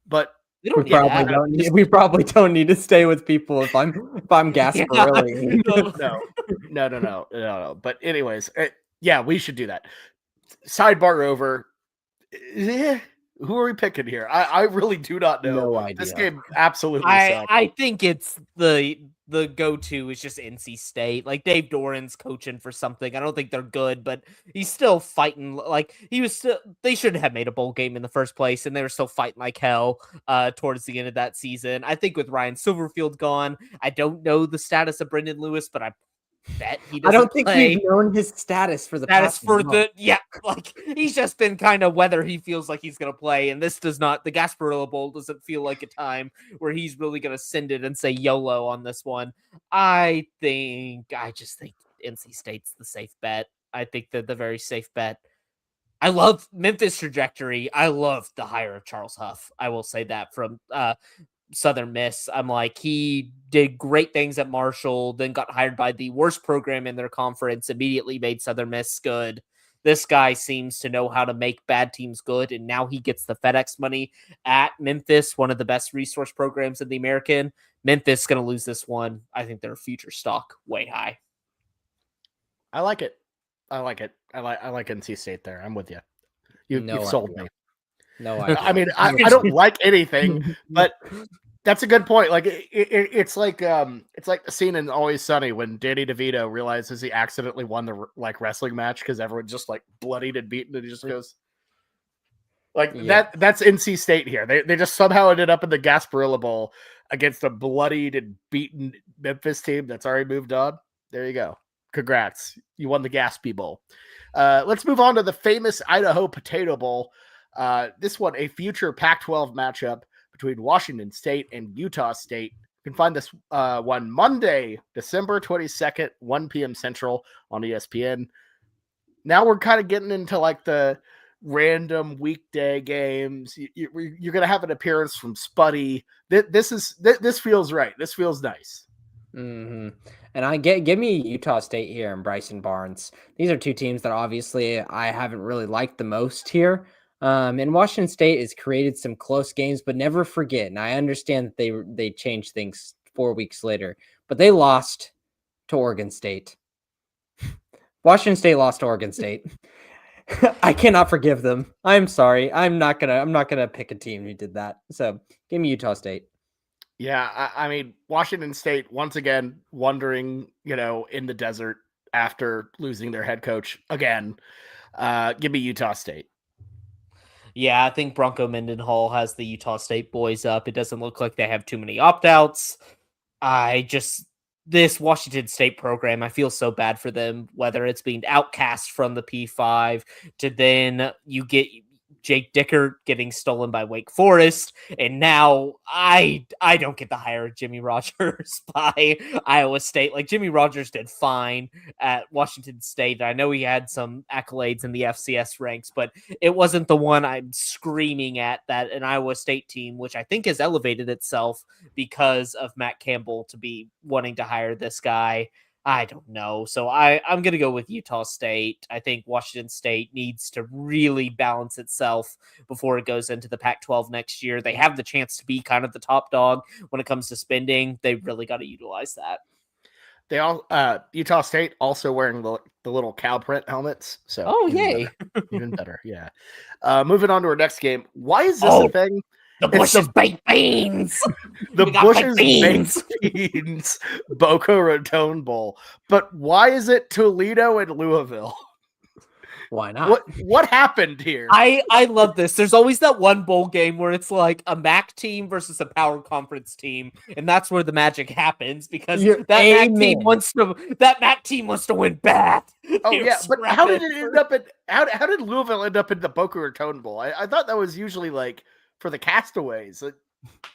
but We don't need that. We probably don't need to stay with people if I'm Gasparilla. No. But anyways, yeah, we should do that. Sidebar over. Who are we picking here? I really do not know. No idea. This game absolutely sucks. I think it's the go-to is just NC State. Like Dave Doran's coaching for something. I don't think they're good, but he's still fighting. Like they should have made a bowl game in the first place, and they were still fighting like hell towards the end of that season. I think with Ryan Silverfield gone, I don't know the status of Brendan Lewis, but I bet he doesn't I don't think play. we've known his status for the Past month. like he's just been kind of whether he feels like he's gonna play, and this does not. The Gasparilla Bowl doesn't feel like a time where he's really gonna send it and say YOLO on this one. I just think NC State's the safe bet. I think that the very safe bet. I love Memphis trajectory. I love the hire of Charles Huff. I will say that from Southern Miss. I'm like, he did great things at Marshall, then got hired by the worst program in their conference, immediately made Southern Miss good. This guy seems to know how to make bad teams good, and now he gets the FedEx money at Memphis, one of the best resource programs in the American. Memphis going to lose this one. I think their future stock way high. I like it. I like NC State there. I'm with you. You've sold me. No idea. I mean, I don't like anything, but that's a good point. Like it's like the scene in Always Sunny when Danny DeVito realizes he accidentally won the wrestling match because everyone just like bloodied and beaten, and he just goes like that. That's NC State here. They just somehow ended up in the Gasparilla Bowl against a bloodied and beaten Memphis team that's already moved on. There you go. Congrats, you won the Gaspy Bowl. Let's move on to the famous Idaho Potato Bowl. This one, a future Pac-12 matchup between Washington State and Utah State. You can find this one Monday, December 22nd, 1 p.m. Central on ESPN. Now we're kind of getting into like the random weekday games. You're going to have an appearance from Spuddy. This feels right. This feels nice. Mm-hmm. And give me Utah State here and Bryson Barnes. These are two teams that obviously I haven't really liked the most here. And Washington State has created some close games, but never forget. And I understand that they changed things 4 weeks later, but they lost to Oregon State. Washington State lost to Oregon State. I cannot forgive them. I'm sorry. I'm not gonna pick a team who did that. So give me Utah State. Yeah, I mean, Washington State, once again, wandering, in the desert after losing their head coach again. Give me Utah State. Yeah, I think Bronco Mendenhall has the Utah State boys up. It doesn't look like they have too many opt-outs. This Washington State program, I feel so bad for them, whether it's being outcast from the P5 to then you get Jake Dickert getting stolen by Wake Forest, and now I don't get the hire of Jimmy Rogers by Iowa State. Like Jimmy Rogers did fine at Washington State. I know he had some accolades in the FCS ranks, but it wasn't the one I'm screaming at that an Iowa State team, which I think has elevated itself because of Matt Campbell to be wanting to hire this guy. I don't know. So I'm going to go with Utah State. I think Washington State needs to really balance itself before it goes into the Pac-12 next year. They have the chance to be kind of the top dog when it comes to spending. They really got to utilize that. They all Utah State also wearing the little cow print helmets. So Oh, even yay. better. Even better. Yeah. Moving on to our next game. Why is this a Oh, thing? The Bush's baked beans. The We got Bush's baked baked beans Boca Raton Bowl. But why is it Toledo and Louisville? Why not? What happened here? I love this. There's always that one bowl game where it's like a MAC team versus a power conference team, and that's where the magic happens because that MAC team wants to win bad. Oh yeah, but how did it end up how did Louisville end up in the Boca Raton Bowl? I thought that was usually like for the castaways.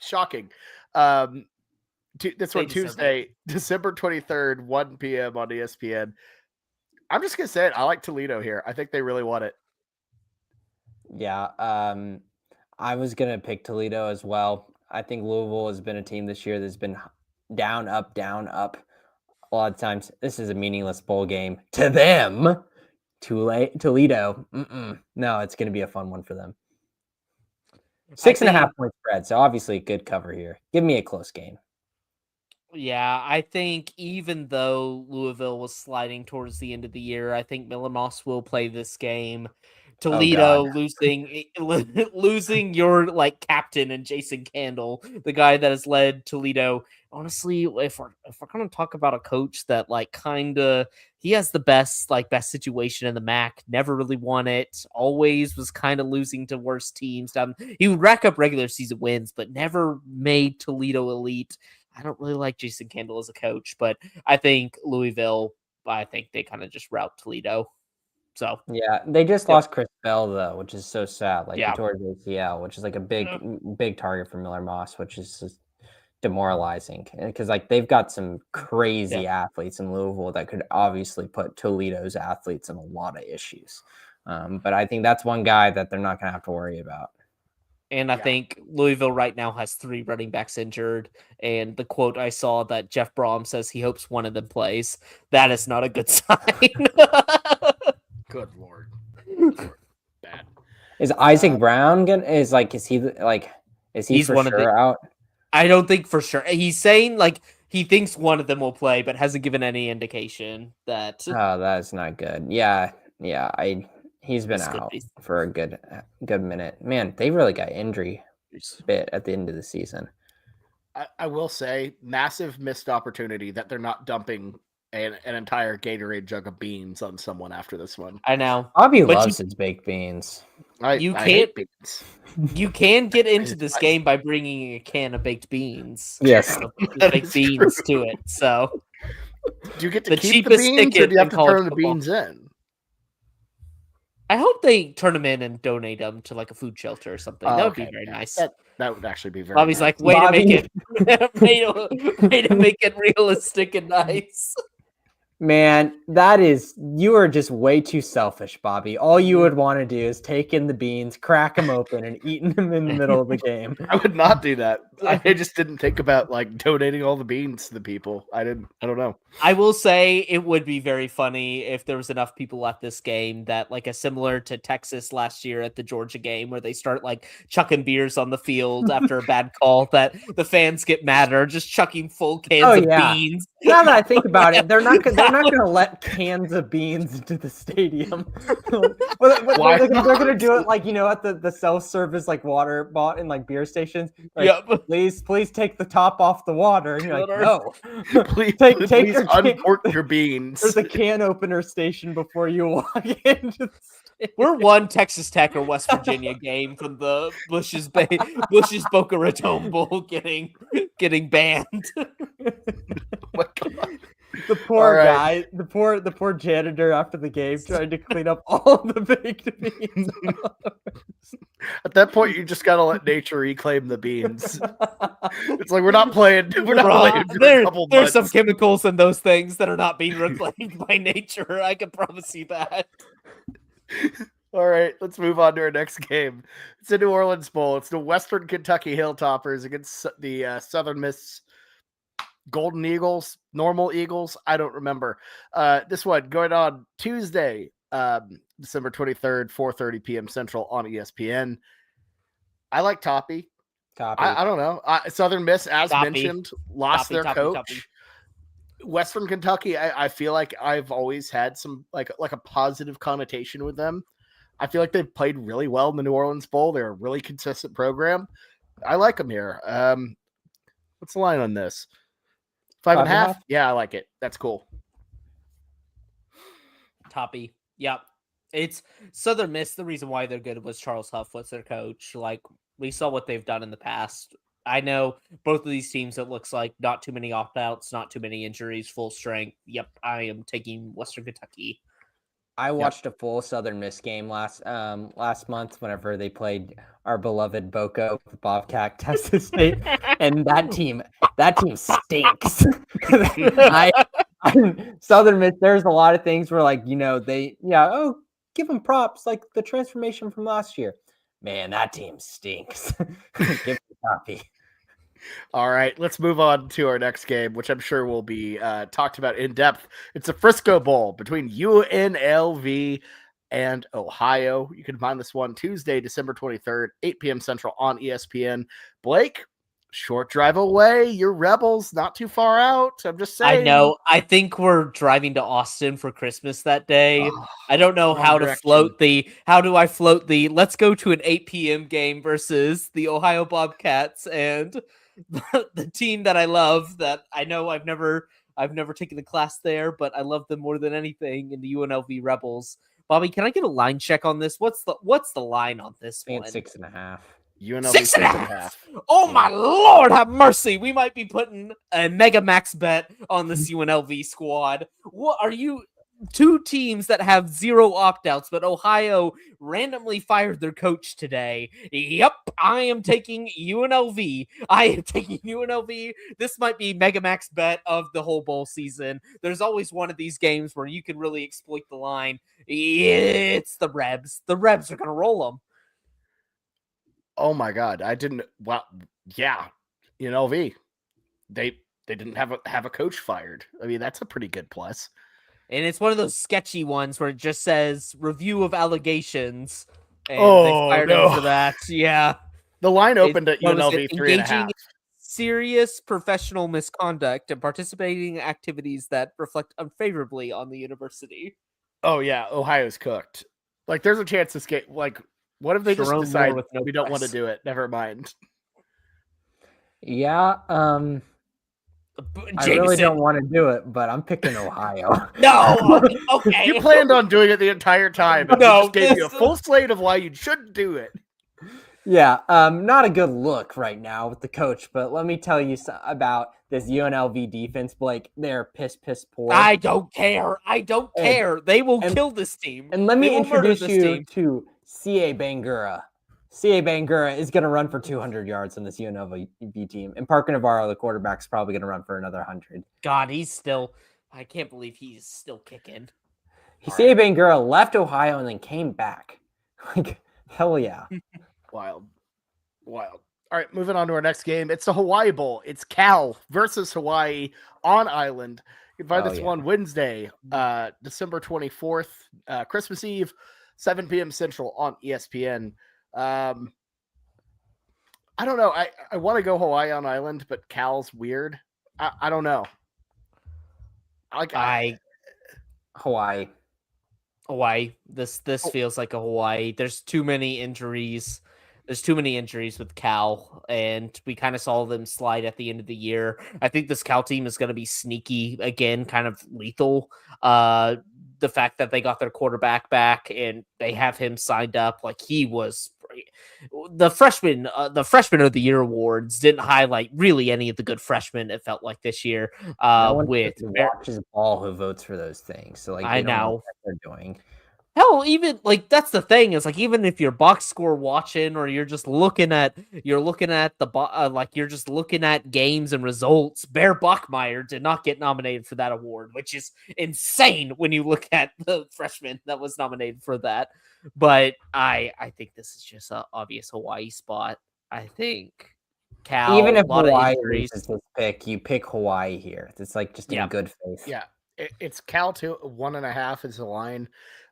Shocking. This one Tuesday, December 23rd, 1 p.m. on ESPN. I'm just gonna say it. I like Toledo here. I think they really want it. Yeah, I was gonna pick Toledo as well. I think Louisville has been a team this year that's been down, up, a lot of times. This is a meaningless bowl game to them. Toledo, no, it's gonna be a fun one for them. 6.5 point spread, so obviously good cover here. Give me a close game. Yeah, I think even though Louisville was sliding towards the end of the year, I think Miller Moss will play this game. Toledo losing your like captain and Jason Candle, the guy that has led Toledo. Honestly, if we're gonna talk about a coach that like he has the best situation in the MAC, never really won it, always was kind of losing to worse teams. He would rack up regular season wins, but never made Toledo elite. I don't really like Jason Candle as a coach, but I think Louisville, I think they kind of just route Toledo. So yeah, they just lost Chris Bell though, which is so sad. Like he tore his ACL, which is like a big target for Miller Moss, which is just demoralizing because like they've got some crazy athletes in Louisville that could obviously put Toledo's athletes in a lot of issues. But I think that's one guy that they're not going to have to worry about. And I think Louisville right now has 3 running backs injured. And the quote I saw that Jeff Brom says he hopes one of them plays. That is not a good sign. Good Lord. Bad. Is Isaac Brown is he he's for one sure out? I don't think for sure. He's saying like he thinks one of them will play, but hasn't given any indication that. Oh, that's not good. Yeah. He's been out for a good minute. Man, they really got injury bit at the end of the season. I will say, massive missed opportunity that they're not dumping an entire Gatorade jug of beans on someone after this one. I know. Bobby loves his baked beans. I hate beans. You can get into this game by bringing a can of baked beans. Yes, baked beans to it. So, do you get to keep the beans, or do you have to turn the beans in? I hope they turn them in and donate them to like a food shelter or something. That would be very nice. That would actually be very. Bobby's nice. like, way to make it realistic and nice. Man, you are just way too selfish, Bobby. All you would want to do is take in the beans, crack them open, and eating them in the middle of the game. I would not do that. I just didn't think about like donating all the beans to the people. I don't know. I will say it would be very funny if there was enough people at this game that like a similar to Texas last year at the Georgia game where they start like chucking beers on the field after a bad call that the fans get mad or just chucking full cans of beans. Now that I think about it, they're not going to let cans of beans into the stadium. Why? They're going to do it like, at the self-service like water bought in like beer stations. Like, please take the top off the water. And you're like, no. please uncork your beans. There's a can opener station before you walk into the stadium. We're one Texas Tech or West Virginia game from the Bush's Boca Raton Bowl getting banned. The poor guy, the poor janitor after the game trying to clean up all the baked beans. At that point, you just gotta let nature reclaim the beans. It's like we're not playing. There's some chemicals in those things that are not being reclaimed by nature. I can promise you that. All right, let's move on to our next game. It's a New Orleans Bowl. It's the Western Kentucky Hilltoppers against the Southern Miss Golden Eagles, normal Eagles. I don't remember. This one going on Tuesday, December 23rd, 4:30 p.m. Central on ESPN. I like Toppy. I don't know. Southern Miss, as mentioned, lost their coach. Western Kentucky, I feel like I've always had some like a positive connotation with them. I feel like they've played really well in the New Orleans Bowl. They're a really consistent program. I like them here. What's the line on this? 5.5? Yeah, I like it. That's cool. Toppy. Yep. It's Southern Miss. The reason why they're good was Charles Huff was their coach. Like, we saw what they've done in the past. I know both of these teams, it looks like not too many opt-outs, not too many injuries, full strength. Yep, I am taking Western Kentucky. I watched a full Southern Miss game last month whenever they played our beloved Boco Bobcat Texas State, and that team stinks. Southern Miss. There's a lot of things where give them props like the transformation from last year. Man, that team stinks. Give them a copy. All right, let's move on to our next game, which I'm sure will be talked about in depth. It's a Frisco Bowl between UNLV and Ohio. You can find this one Tuesday, December 23rd, 8 p.m. Central on ESPN. Blake, short drive away. Your Rebels, not too far out. I'm just saying. I know. I think we're driving to Austin for Christmas that day. I don't know how to float how do I float the let's go to an 8 p.m. game versus the Ohio Bobcats and the team that I love, that I know I've never taken the class there, but I love them more than anything, in the UNLV Rebels. Bobby, can I get a line check on this? What's the line on this one? It's 6.5. UNLV 6.5. Oh my Lord, have mercy! We might be putting a mega max bet on this UNLV squad. What are you? Two teams that have 0 opt-outs, but Ohio randomly fired their coach today. Yep, I am taking UNLV. This might be mega max bet of the whole bowl season. There's always one of these games where you can really exploit the line. It's the Rebs. The Rebs are going to roll them. Oh my God, I didn't. Well, yeah, UNLV. They didn't have a coach fired. I mean, that's a pretty good plus. And it's one of those sketchy ones where it just says review of allegations. And they fired him for that. Yeah. The line opened at UNLV 3.5. Serious professional misconduct and participating in activities that reflect unfavorably on the university. Oh yeah, Ohio's cooked. Like, there's a chance this game. Like, what if they just decide we don't want to do it? Never mind. Yeah. I really don't want to do it, but I'm picking Ohio. No, okay. You planned on doing it the entire time, and just gave you a full slate of why you shouldn't do it. Yeah, not a good look right now with the coach, but let me tell you about this UNLV defense, Blake. They're piss poor. I don't care. They will kill this team. And let me introduce you to C.A. Bangura. C.A. Bangura is going to run for 200 yards on this UNLV team. And Parker Navarro, the quarterback, is probably going to run for another 100. God, I can't believe he's still kicking. C.A. Bangura left Ohio and then came back. Like, hell yeah. Wild. All right, moving on to our next game. It's the Hawaii Bowl. It's Cal versus Hawaii on island. You can find this one Wednesday, December 24th, Christmas Eve, 7 p.m. Central on ESPN. I don't know. I want to go Hawaii on island, but Cal's weird. I don't know. Hawaii. This feels like a Hawaii. There's too many injuries. With Cal, and we kind of saw them slide at the end of the year. I think this Cal team is going to be sneaky again, kind of lethal. The fact that they got their quarterback back and they have him signed up, like he was the freshman of the year awards didn't highlight really any of the good freshmen. It felt like this year, watches ball who votes for those things. So like, I know what they're doing. Hell, even like that's the thing is like even if you're box score watching or you're just looking at you're looking at games and results, Bear Bachmeier did not get nominated for that award, which is insane when you look at the freshman that was nominated for that. But I think this is just an obvious Hawaii spot. I think Cal, even if Hawaii is his pick, you pick Hawaii here. It's like just in good faith. Yeah, it's Cal too. 1.5 is the line.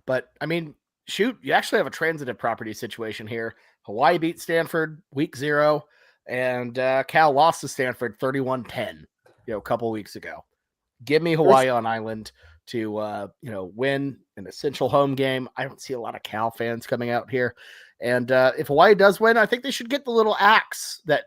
But, I mean, shoot, you actually have a transitive property situation here. Hawaii beat Stanford week 0, and Cal lost to Stanford 31-10, a couple weeks ago. Give me Hawaii on island to win an essential home game. I don't see a lot of Cal fans coming out here, and if Hawaii does win, I think they should get the little axe that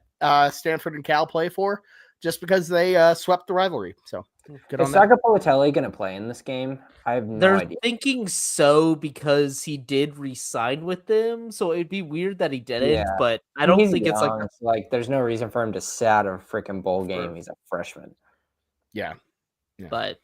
Stanford and Cal play for, just because they swept the rivalry. So good Is on them. Sagapolatelli going to play in this game? I have no They're idea. thinking so because he did re-sign with them, so it'd be weird that he didn't. Yeah. But I don't He's think it's like young, so, like there's no reason for him to sit out a freaking bowl game. He's a freshman. Yeah. But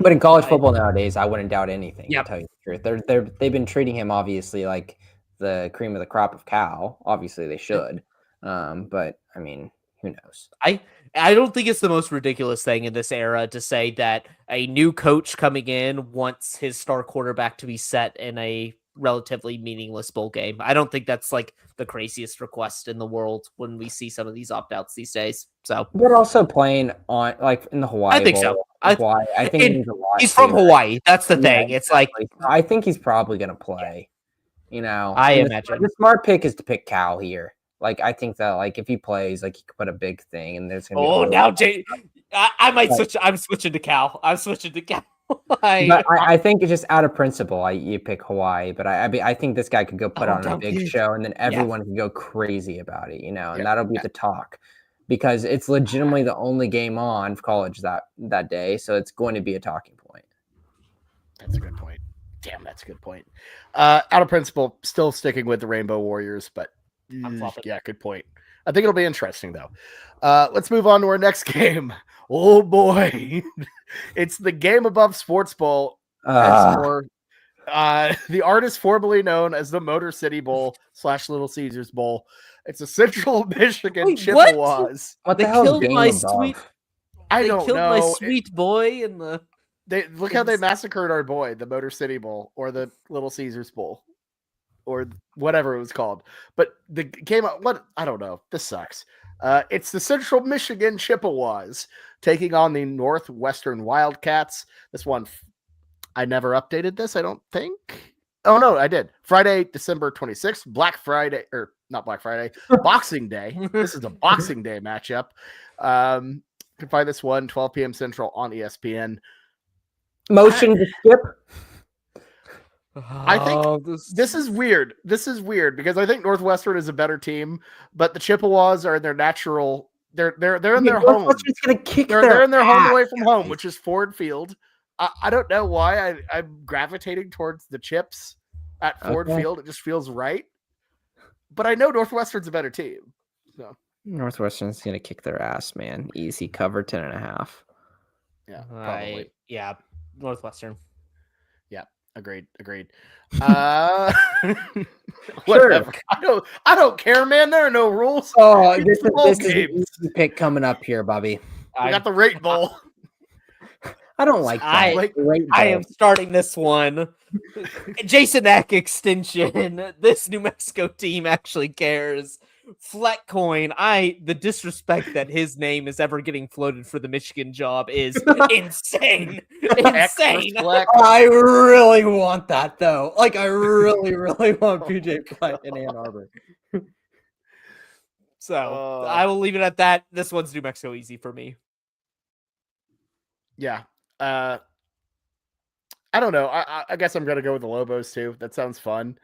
in college football nowadays, I wouldn't doubt anything. Yep. To tell you the truth, they've been treating him obviously like the cream of the crop of Cal. Obviously, they should. But I mean, who knows? I don't think it's the most ridiculous thing in this era to say that a new coach coming in wants his star quarterback to be set in a relatively meaningless bowl game. I don't think that's like the craziest request in the world when we see some of these opt-outs these days. So But also playing on like in the Hawaii I think Bowl, so. Hawaii, I think it means a lot. He's from Hawaii. That's the thing. Yeah, It's like I think he's probably going to play. I imagine the smart pick is to pick Cal here. Like I think that like if he plays, like he could put a big thing, and there's gonna be. Now Jay, I might switch. I'm switching to Cal. I'm switching to Cal. But I think it's just out of principle. You pick Hawaii, but I think this guy could go put on a big show, and then everyone can go crazy about it, and that'll be the talk, because it's legitimately the only game on college that day, so it's going to be a talking point. That's a good point. Damn, that's a good point. Out of principle, still sticking with the Rainbow Warriors, but yeah, good point. I think it'll be interesting though. Let's move on to our next game. Oh boy, it's the Game Above Sports Bowl. The artist formerly known as the Motor City Bowl / Little Caesars Bowl. It's a Central Michigan Chippewas. What they the hell killed is my Game sweet. Above? I don't know. My sweet boy in the. Look how they massacred our boy, the Motor City Bowl or the Little Caesars Bowl, or whatever it was called. But the game, I don't know. This sucks. It's the Central Michigan Chippewas taking on the Northwestern Wildcats. This one, I never updated this, I don't think. Oh, no, I did. Friday, December 26th, Boxing Day. This is a Boxing Day matchup. You can find this one, 12 p.m. Central on ESPN. Motion to skip. I think this is weird. This is weird because I think Northwestern is a better team, but the Chippewas are in their natural. They're in their home. Gonna kick they're in their home away from home, which is Ford Field. I don't know why I'm gravitating towards the Chips at Ford Field. It just feels right. But I know Northwestern's a better team. So Northwestern's gonna kick their ass, man. Easy cover 10.5. Yeah, probably. Yeah, Northwestern. Yeah, agreed. Sure. Whatever. I don't care, man. There are no rules. Oh, this is an easy pick coming up here, Bobby. We got the Rate Bowl. I don't like that. I am starting this one. Jason Eck extension. This New Mexico team actually cares. Fleckcoin. The disrespect that his name is ever getting floated for the Michigan job is insane. Insane. I really want that though. Like I really, really want PJ Fleck in Ann Arbor. So I will leave it at that. This one's New Mexico easy for me. Yeah. I don't know. I guess I'm gonna go with the Lobos too. That sounds fun.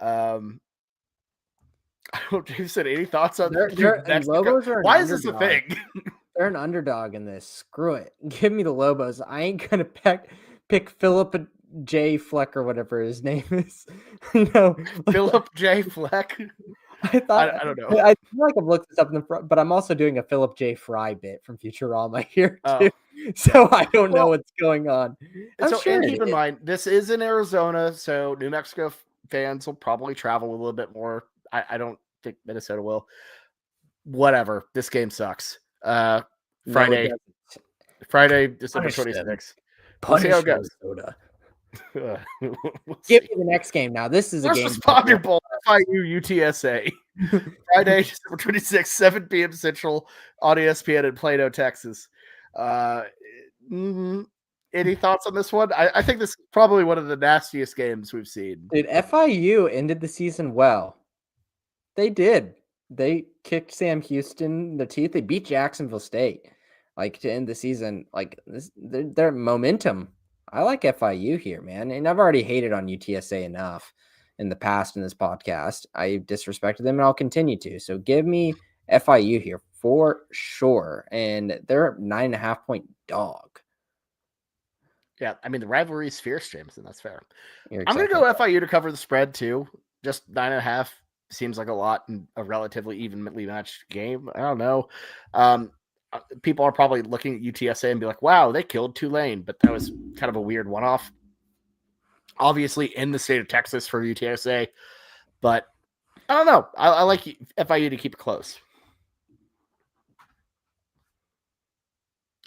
I don't. Jason, any thoughts on that? Lobos are why is this a thing? They're an underdog in this. Screw it. Give me the Lobos. I ain't gonna pick Philip J. Fleck or whatever his name is. Philip J. Fleck. I don't know. I feel like I've looked this up in the front, but I'm also doing a Philip J. Fry bit from Futurama here too. So I don't know what's going on. And keep in mind, this is in Arizona, so New Mexico fans will probably travel a little bit more. I don't think Minnesota will. Whatever. This game sucks. Friday, December 26th. We'll see how it goes. Give me the next game now. This is a game. Popular Bowl, FIU UTSA. Friday, December 26th, 7 p.m. Central on ESPN in Plano, Texas. Any thoughts on this one? I think this is probably one of the nastiest games we've seen. Dude, FIU ended the season well. They did. They kicked Sam Houston in the teeth. They beat Jacksonville State. like to end the season. Like this, their momentum. I like FIU here, man, and I've already hated on UTSA enough in the past in this podcast. I disrespected them, and I'll continue to. So give me FIU here for sure, and they're 9.5-point dog. Yeah, I mean the rivalry is fierce, Jameson. That's fair. You're I'm gonna exactly go FIU to cover the spread too. Just 9.5 seems like a lot in a relatively evenly matched game. I don't know. People are probably looking at UTSA and be like, "Wow, they killed Tulane," but that was kind of a weird one-off. Obviously, in the state of Texas for UTSA, but I don't know. I like FIU to keep it close.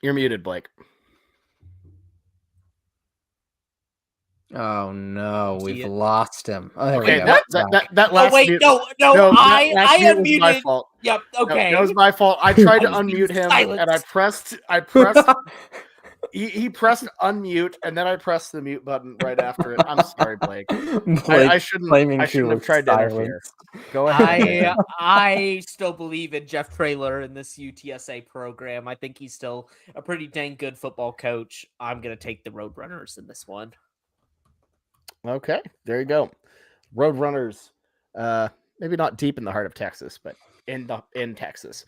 You're muted, Blake. Oh no, See we've it. lost him. Oh, there Okay, we go. that last Oh wait, mute, no, that last I mute was my unmuted. fault. Yep, No, okay. that was my fault. I tried to I was being unmute him, and I silenced. pressed. He pressed unmute, and then I pressed the mute button right after it. I'm sorry, Blake. I shouldn't have tried to interfere. Go ahead. I still believe in Jeff Traylor in this UTSA program. I think he's still a pretty dang good football coach. I'm gonna take the Roadrunners in this one. Okay, there you go. Roadrunners, maybe not deep in the heart of Texas, but in Texas.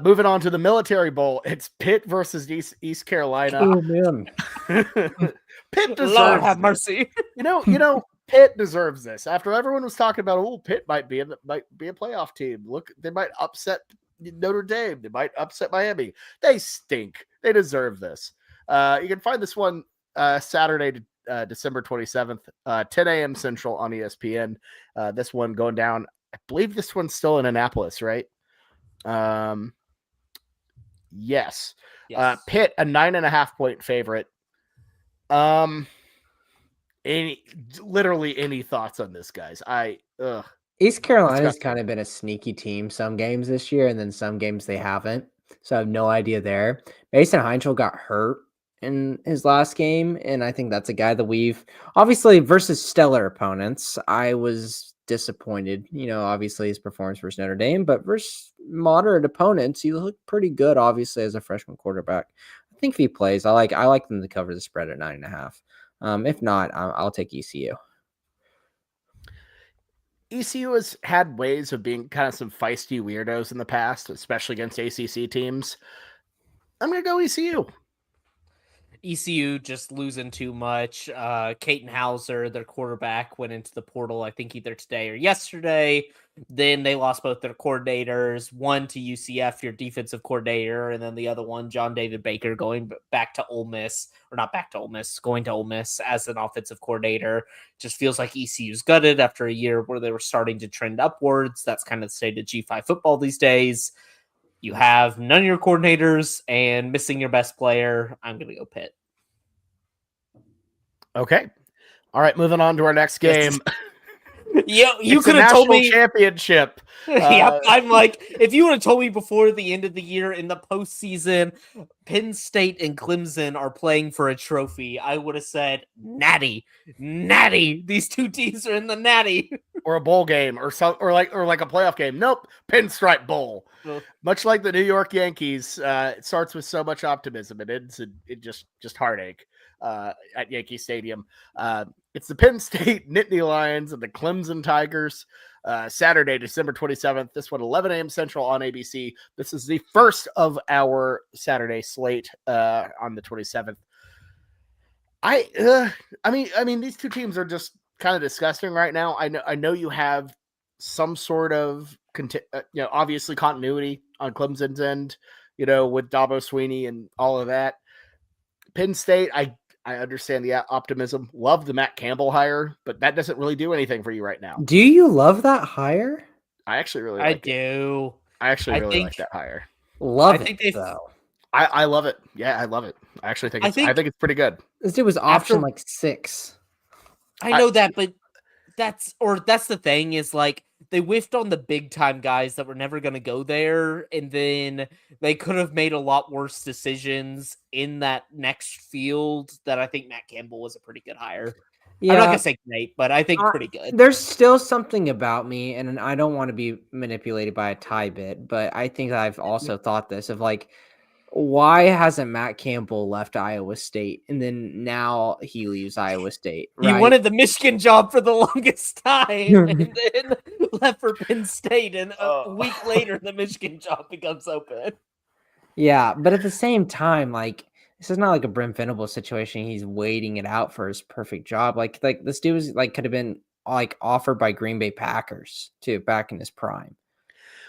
Moving on to the Military Bowl, it's Pitt versus East Carolina. Oh man, Pitt deserves. Lord have mercy. You know, Pitt deserves this. After everyone was talking about, oh, Pitt might be a playoff team. Look, they might upset Notre Dame. They might upset Miami. They stink. They deserve this. You can find this one Saturday, December 27th, 10 a.m. Central on ESPN. This one going down. I believe this one's still in Annapolis, right? Yes. Pitt, a 9.5-point favorite. Literally any thoughts on this, guys? East Carolina's kind of been a sneaky team some games this year, and then some games they haven't. So I have no idea there. Mason Heinzel got hurt in his last game, and I think that's a guy that we've obviously versus stellar opponents. I was disappointed, obviously his performance versus Notre Dame, but versus moderate opponents, he looked pretty good, obviously, as a freshman quarterback. I think if he plays, I like them to cover the spread at 9.5. If not, I'll take ECU. ECU has had ways of being kind of some feisty weirdos in the past, especially against ACC teams. I'm going to go ECU. ECU just losing too much. Caton Hauser, their quarterback, went into the portal, I think either today or yesterday. Then they lost both their coordinators, one to UCF, your defensive coordinator, and then the other one, John David Baker, going back to Ole Miss, or not back to Ole Miss, going to Ole Miss as an offensive coordinator. Just feels like ECU's gutted after a year where they were starting to trend upwards. That's kind of the state of G5 football these days. You have none of your coordinators and missing your best player. I'm going to go Pitt. Okay. All right, moving on to our next game. You could have told me championship. Yep, I'm like, if you would have told me before the end of the year in the postseason, Penn State and Clemson are playing for a trophy, I would have said, natty. These two teams are in the natty, or a bowl game, or like a playoff game. Nope, Pinstripe Bowl. Much like the New York Yankees, it starts with so much optimism and ends in just heartache at Yankee Stadium. It's the Penn State Nittany Lions and the Clemson Tigers. Saturday, December 27th. This one, 11 a.m. Central on ABC. This is the first of our Saturday slate on the 27th. I mean, these two teams are just kind of disgusting right now. I know you have some sort of obviously continuity on Clemson's end, with Dabo Sweeney and all of that. Penn State, I understand the optimism. Love the Matt Campbell hire, but that doesn't really do anything for you right now. Do you love that hire? I actually really like it. Do. I actually really like that hire. Love it, though. I love it. Yeah, I love it. I actually think I think it's pretty good. This dude was option like 6. I know that, but that's the thing is like they whiffed on the big time guys that were never going to go there, and then they could have made a lot worse decisions in that next field. That I think Matt Campbell was a pretty good hire. Yeah. I'm not gonna say great, but I think pretty good. There's still something about me, and I don't want to be manipulated by a tie bit, but I think I've also thought this of like why hasn't Matt Campbell left Iowa State and then now he leaves Iowa State? He Right? wanted the Michigan job for the longest time and then left for Penn State. And a week later, the Michigan job becomes open. Yeah, but at the same time, like this is not like a Brent Venables situation. He's waiting it out for his perfect job. Like this dude was like could have been like offered by Green Bay Packers too back in his prime.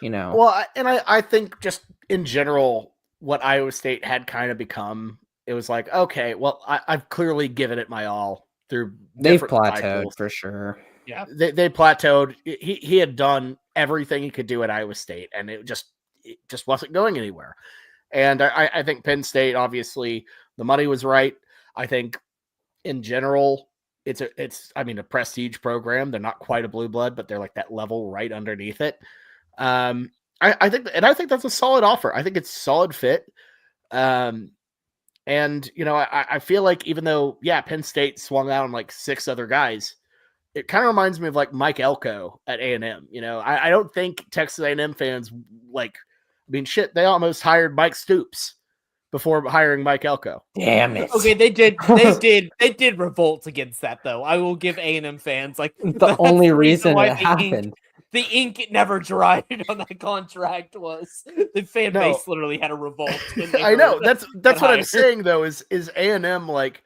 You know. Well, I think just in general, what Iowa State had kind of become, it was like, okay, well, I've clearly given it my all through They've different plateaued cycles. for sure. Yeah, they plateaued. He had done everything he could do at Iowa State, and it just wasn't going anywhere. And I think Penn State, obviously, the money was right. I think in general, it's a prestige program. They're not quite a blue blood, but they're like that level right underneath it. I think that's a solid offer. I think it's a solid fit. And I feel like even though, yeah, Penn State swung out on like 6 other guys, it kind of reminds me of like Mike Elko at A&M. I don't think Texas A&M fans they almost hired Mike Stoops before hiring Mike Elko. Damn it. Okay, they did revolt against that though. I will give A&M fans like the only reason it happened. The ink never dried on that contract was the fan base literally had a revolt. I know that's what I'm saying though is A&M like,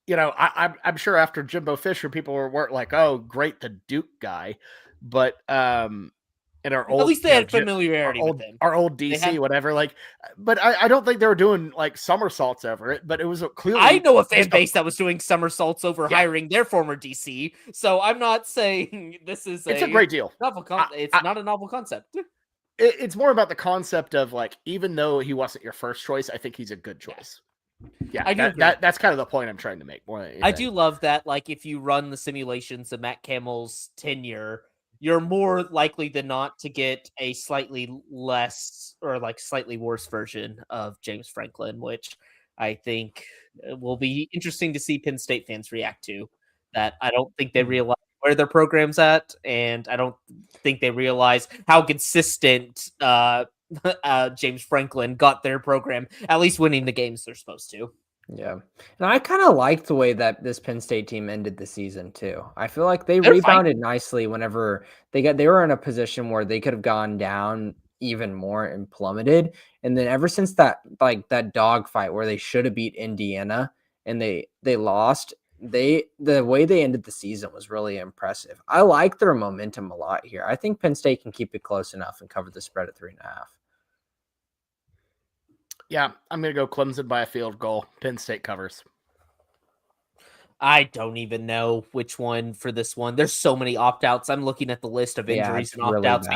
I'm sure after Jimbo Fisher people weren't like, oh great, the Duke guy, but and our old, at least they had familiarity with him. Our old DC, whatever. Like, but I don't think they were doing like somersaults over it. But it was clearly. I know a fan base that was doing somersaults over hiring their former DC. So I'm not saying this is. It's a great deal. It's not a novel concept. It's more about the concept of like, even though he wasn't your first choice, I think he's a good choice. Yeah, that's kind of the point I'm trying to make. I do love that. Like, if you run the simulations of Matt Campbell's tenure, you're more likely than not to get a slightly less or like slightly worse version of James Franklin, which I think will be interesting to see Penn State fans react to. That I don't think they realize where their program's at, and I don't think they realize how consistent James Franklin got their program at least winning the games they're supposed to. Yeah. And I kind of liked the way that this Penn State team ended the season too. I feel like they rebounded nicely whenever they were in a position where they could have gone down even more and plummeted. And then ever since that dog fight where they should have beat Indiana and they lost, the way they ended the season was really impressive. I like their momentum a lot here. I think Penn State can keep it close enough and cover the spread at 3.5. Yeah, I'm going to go Clemson by a field goal. Penn State covers. I don't even know which one for this one. There's so many opt-outs. I'm looking at the list of injuries and opt-outs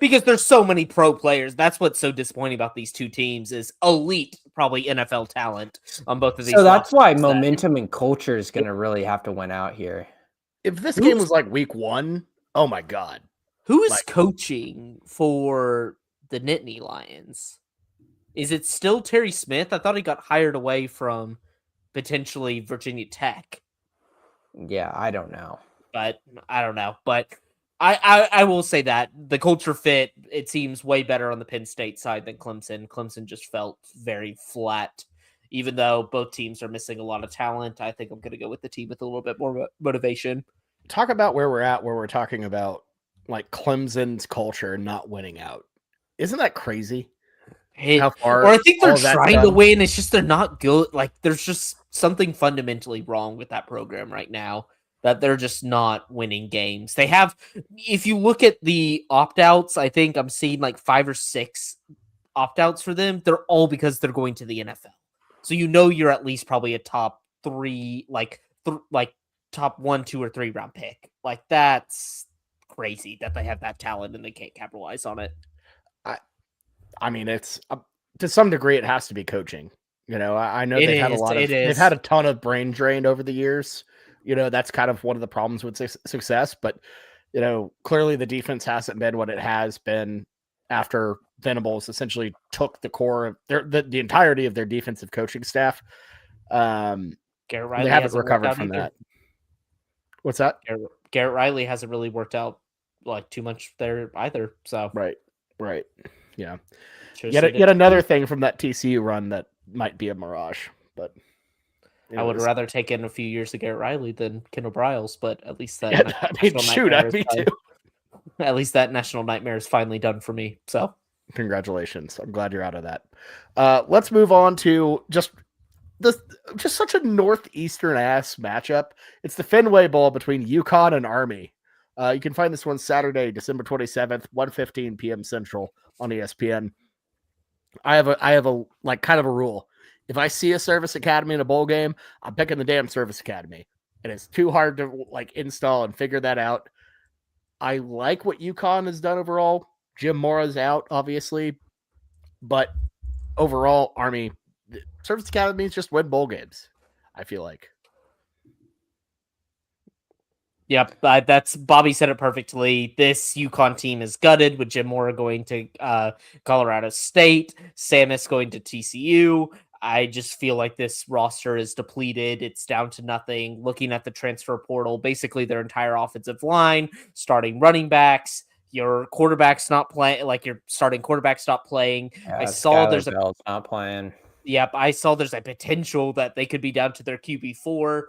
because there's so many pro players. That's what's so disappointing about these two teams is elite, probably NFL talent on both of these. So that's why momentum and culture is going to really have to win out here. If this game was like week 1, oh my God. Who is coaching for the Nittany Lions? Is it still Terry Smith? I thought he got hired away from potentially Virginia Tech. Yeah, I don't know. But I don't know. But I will say that the culture fit, it seems way better on the Penn State side than Clemson. Clemson just felt very flat. Even though both teams are missing a lot of talent, I think I'm going to go with the team with a little bit more motivation. Talk about where we're at, where we're talking about like Clemson's culture not winning out. Isn't that crazy? How far? Or I think they're trying to win. It's just they're not good. Like there's just something fundamentally wrong with that program right now. That they're just not winning games. They have, if you look at the opt-outs, I think I'm seeing like 5 or 6 opt-outs for them. They're all because they're going to the NFL. So you're at least probably a top 3, like top 1, 2, or 3 round pick. Like that's crazy that they have that talent and they can't capitalize on it. I mean, it's to some degree it has to be coaching. I know they've had a ton of brain drain over the years. That's kind of one of the problems with success. But clearly the defense hasn't been what it has been after Venables essentially took the core of the entirety of their defensive coaching staff. Garrett Riley they haven't recovered from that. What's that? Garrett Riley hasn't really worked out like too much there either. So right. Yeah. Sure Yet suited. yet another thing from that TCU run that might be a mirage. But I would anyways. rather take in a few years of Garrett Riley than Kendall Briles, but at least that Yeah, I mean, national shoot, nightmare I'd be too. at least that national nightmare is finally done for me. So Congratulations. I'm glad you're out of that. Let's move on to just such a northeastern ass matchup. It's the Fenway Bowl between UConn and Army. You can find this one Saturday, December 27th, 1:15 p.m. Central on ESPN. I have a like kind of a rule. If I see a service academy in a bowl game, I'm picking the damn service academy. And it's too hard to like install and figure that out. I like what UConn has done overall. Jim Mora's out, obviously, but overall, Army service academies just win bowl games. I feel like. yep, that's Bobby said it perfectly. This UConn team is gutted with Jim Mora going to Colorado State, Samus going to TCU. I just feel like this roster is depleted. It's down to nothing. Looking at the transfer portal, basically their entire offensive line, starting running backs, your quarterback's not playing, like your starting quarterback stopped playing. Yeah, I saw there's a Bell's not playing. Yep, I saw there's a potential that they could be down to their QB4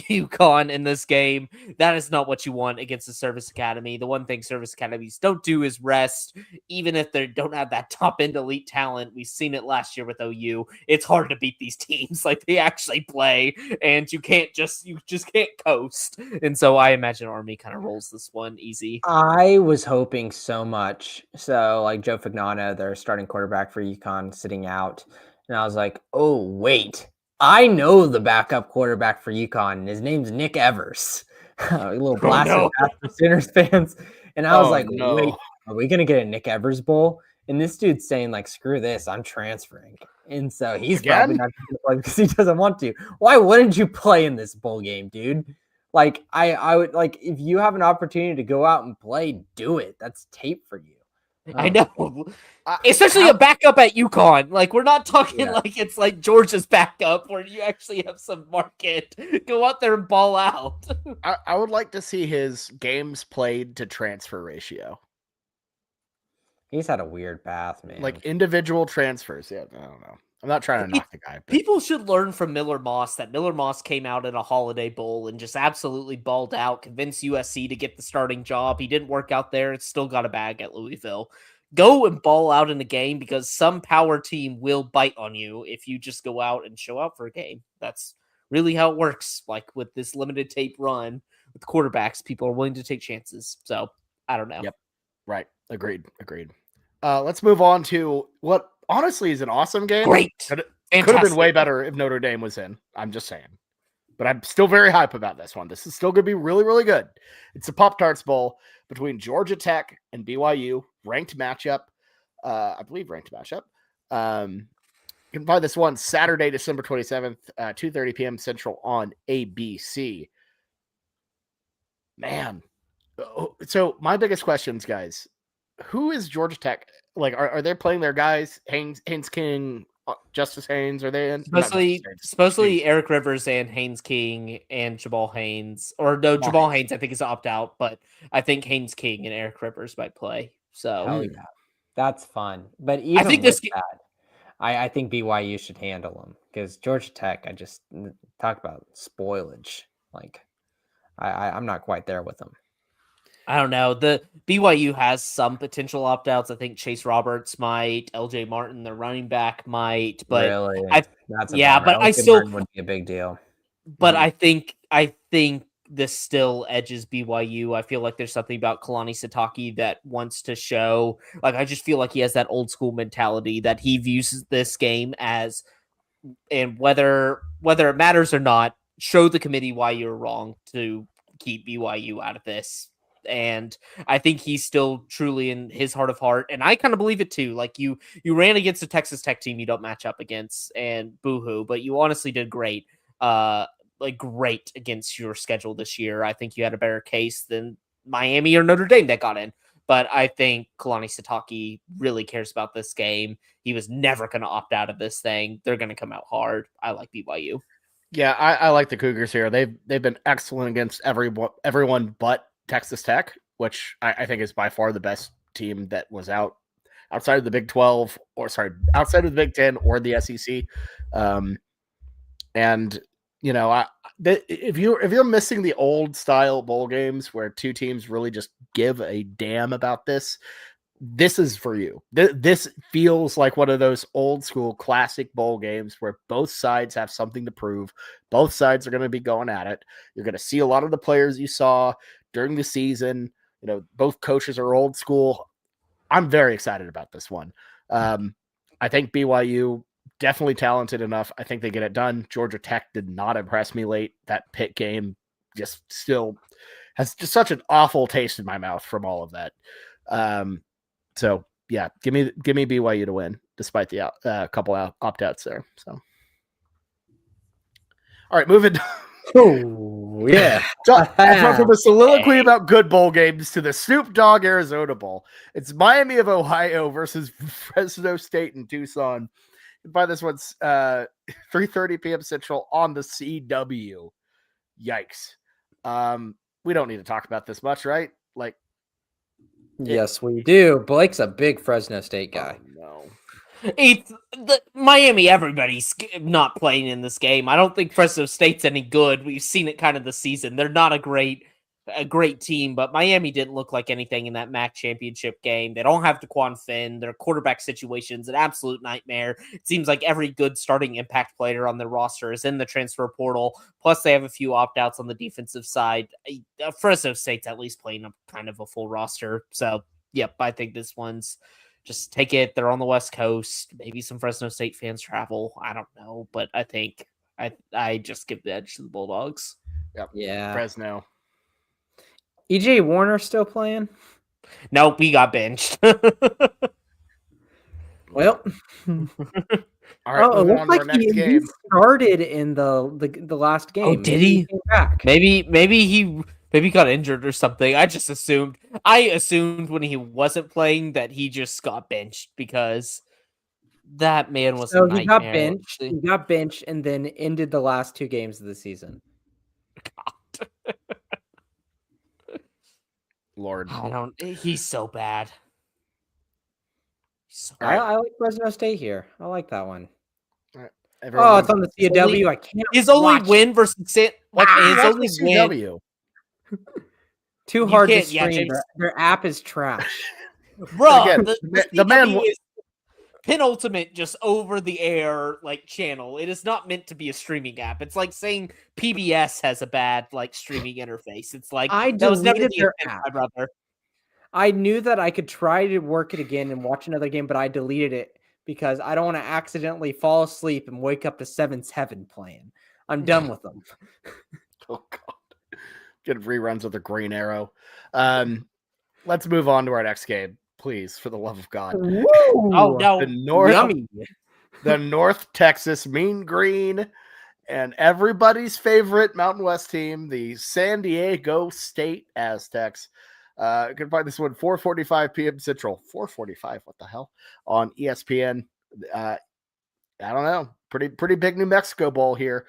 UConn in this game. That is not what you want against the service academy. The one thing service academies don't do is rest, even if they don't have that top end elite talent. We've seen it last year with OU. It's hard to beat these teams. Like they actually play, and you just can't coast. And so I imagine Army kind of rolls this one easy. I was hoping so much. So like Joe Fagnano, their starting quarterback for UConn, sitting out. And I was like, oh, wait, I know the backup quarterback for UConn. And his name's Nick Evers. A little blasted pass for Sooners fans. And I was like, wait, are we going to get a Nick Evers bowl? And this dude's saying like, screw this, I'm transferring. And so he's probably not going to play because he doesn't want to. Why wouldn't you play in this bowl game, dude? Like I would like if you have an opportunity to go out and play, do it. That's tape for you. I know. Especially a backup at UConn. Like, we're not talking like it's like Georgia's backup where you actually have some market. Go out there and ball out. I would like to see his games played to transfer ratio. He's had a weird path, man. Like individual transfers. Yeah, I don't know. I'm not trying to knock the guy. But... People should learn from Miller Moss that Miller Moss came out in a Holiday Bowl and just absolutely balled out, convinced USC to get the starting job. He didn't work out there. It's still got a bag at Louisville. Go and ball out in a game because some power team will bite on you if you just go out and show up for a game. That's really how it works. Like with this limited tape run with quarterbacks, people are willing to take chances. So I don't know. Yep. Right. Agreed. Let's move on to what honestly is an awesome game. Great. Could have been way better if Notre Dame was in. I'm just saying. But I'm still very hype about this one. This is still going to be really, really good. It's a Pop-Tarts Bowl between Georgia Tech and BYU. Ranked matchup. I believe ranked matchup. You can find this one Saturday, December 27th, 2:30 p.m. Central on ABC. Man. So my biggest questions, guys. Who is Georgia Tech? Like, are they playing their guys? Haynes King, Justice Haynes? Are they in? Supposedly Eric Rivers and Haynes King and Jamal Haynes. Or no, Jamal Haynes I think is opt out, but I think Haynes King and Eric Rivers might play. So yeah. That's fun. But even I think I think BYU should handle them because Georgia Tech, I just talk about spoilage. Like I'm not quite there with them. I don't know. The BYU has some potential opt-outs. I think Chase Roberts might, LJ Martin, the running back might, but really? But I still would be a big deal. But I think this still edges BYU. I feel like there's something about Kalani Sitake that wants to show. Like I just feel like he has that old school mentality that he views this game as, and whether it matters or not, show the committee why you're wrong to keep BYU out of this. And I think he's still truly in his heart of heart. And I kind of believe it too. Like you ran against a Texas Tech team you don't match up against and boohoo, but you honestly did great. Great against your schedule this year. I think you had a better case than Miami or Notre Dame that got in. But I think Kalani Sitake really cares about this game. He was never going to opt out of this thing. They're going to come out hard. I like BYU. Yeah, I like the Cougars here. They've been excellent against everyone but Texas Tech, which I think is by far the best team that was out outside of the Big 12, outside of the Big 10 or the SEC. And if you're missing the old style bowl games where two teams really just give a damn about this is for you. This feels like one of those old school classic bowl games where both sides have something to prove. Both sides are going to be going at it. You're going to see a lot of the players you saw during the season. Both coaches are old school. I'm very excited about this one. I think BYU definitely talented enough. I think they get it done. Georgia Tech did not impress me late. That Pitt game just still has just such an awful taste in my mouth from all of that. So yeah, give me BYU to win, despite the couple opt-outs there. So, all right, moving. Oh yeah, from a soliloquy about good bowl games to the Snoop Dogg Arizona Bowl. It's Miami of Ohio versus Fresno State in Tucson. By this one's 3:30 p.m. Central on the CW. Yikes. We don't need to talk about this much, right? Like, yes, we do. Blake's a big Fresno State guy. Oh, no. It's Miami. Everybody's not playing in this game. I don't think Fresno State's any good. We've seen it kind of this season. They're not a great team, but Miami didn't look like anything in that MAC championship game. They don't have DeQuan Finn. Their quarterback situation's an absolute nightmare. It seems like every good starting impact player on their roster is in the transfer portal. Plus, they have a few opt-outs on the defensive side. Fresno State's at least playing a kind of a full roster. So, yep, I think this one's just take it. They're on the West Coast. Maybe some Fresno State fans travel. I don't know, but I think I just give the edge to the Bulldogs. Yep. Yeah. Fresno. EJ Warner still playing? Nope, he got benched. Well, all right. it looks like he started in the last game. Oh, did he? Came back. Maybe he got injured or something. I assumed when he wasn't playing that he just got benched because that man was a nightmare. He got benched and then ended the last two games of the season. God. Lord. He's so bad. I like Fresno State here. I like that one. Right. It's on the CW. I can't. His only win versus his only CW. Too hard to stream. Their app is trash. Bro, again, the man is penultimate just over the air channel. It is not meant to be a streaming app. It's like saying PBS has a bad streaming interface. It's like I that was never deleted the their intent, app. my brother. I knew that I could try to work it again and watch another game, but I deleted it because I don't want to accidentally fall asleep and wake up to 7-7 playing. I'm done with them. Oh God. Good reruns of the Green Arrow. Let's move on to our next game, please, for the love of God. Woo! Oh no. The North Texas Mean Green and everybody's favorite Mountain West team, the San Diego State Aztecs. You can find this one 4:45 p.m. Central. 4:45, what the hell? On ESPN. I don't know. Pretty big New Mexico Bowl here.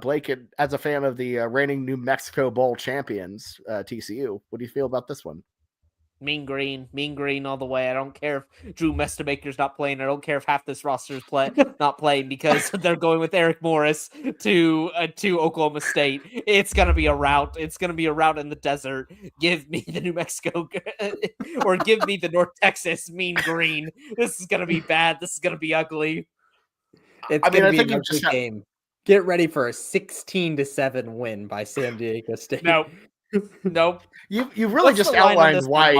Blake, as a fan of the reigning New Mexico Bowl champions, TCU, what do you feel about this one? Mean green all the way. I don't care if Drew Mestamaker's not playing. I don't care if half this roster is not playing because they're going with Eric Morris to Oklahoma State. It's gonna be a rout. It's gonna be a rout in the desert. Give me the New Mexico or give me the North Texas Mean Green. This is gonna be bad. This is gonna be ugly. It's gonna be an ugly game. Get ready for a 16-7 win by San Diego State. Nope. You really just outlined why.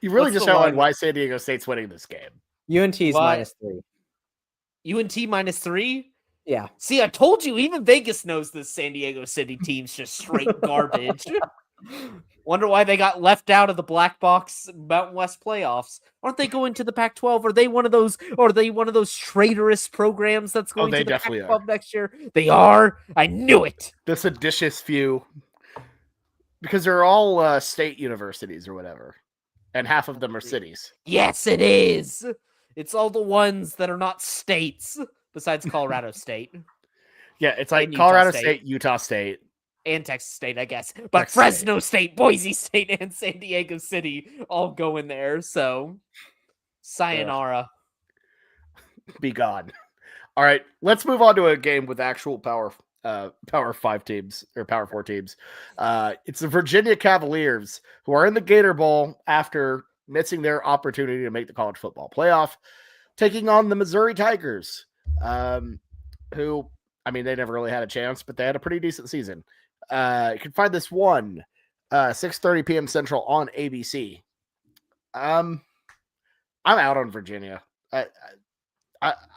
You really just outlined why San Diego State's winning this game. UNT is -3. UNT -3? Yeah. See, I told you, even Vegas knows this San Diego City team's just straight garbage. Wonder why they got left out of the black box Mountain West playoffs. Aren't they going to the Pac-12? Are they one of those traitorous programs that's going to the Pac-12 next year? They are. I knew it. The seditious few. Because they're all state universities or whatever. And half of them are cities. Yes, it is. It's all the ones that are not states, besides Colorado State. Yeah, it's like Colorado State, Utah State. And Texas State, I guess. But Texas Fresno State, Boise State, and San Diego City all go in there. So Sayonara. Be gone. All right, let's move on to a game with actual Power 5 teams or Power 4 teams. It's the Virginia Cavaliers, who are in the Gator Bowl after missing their opportunity to make the college football playoff, taking on the Missouri Tigers, who, I mean, they never really had a chance, but they had a pretty decent season. You can find this one, 6:30 p.m. Central on ABC. I'm out on Virginia.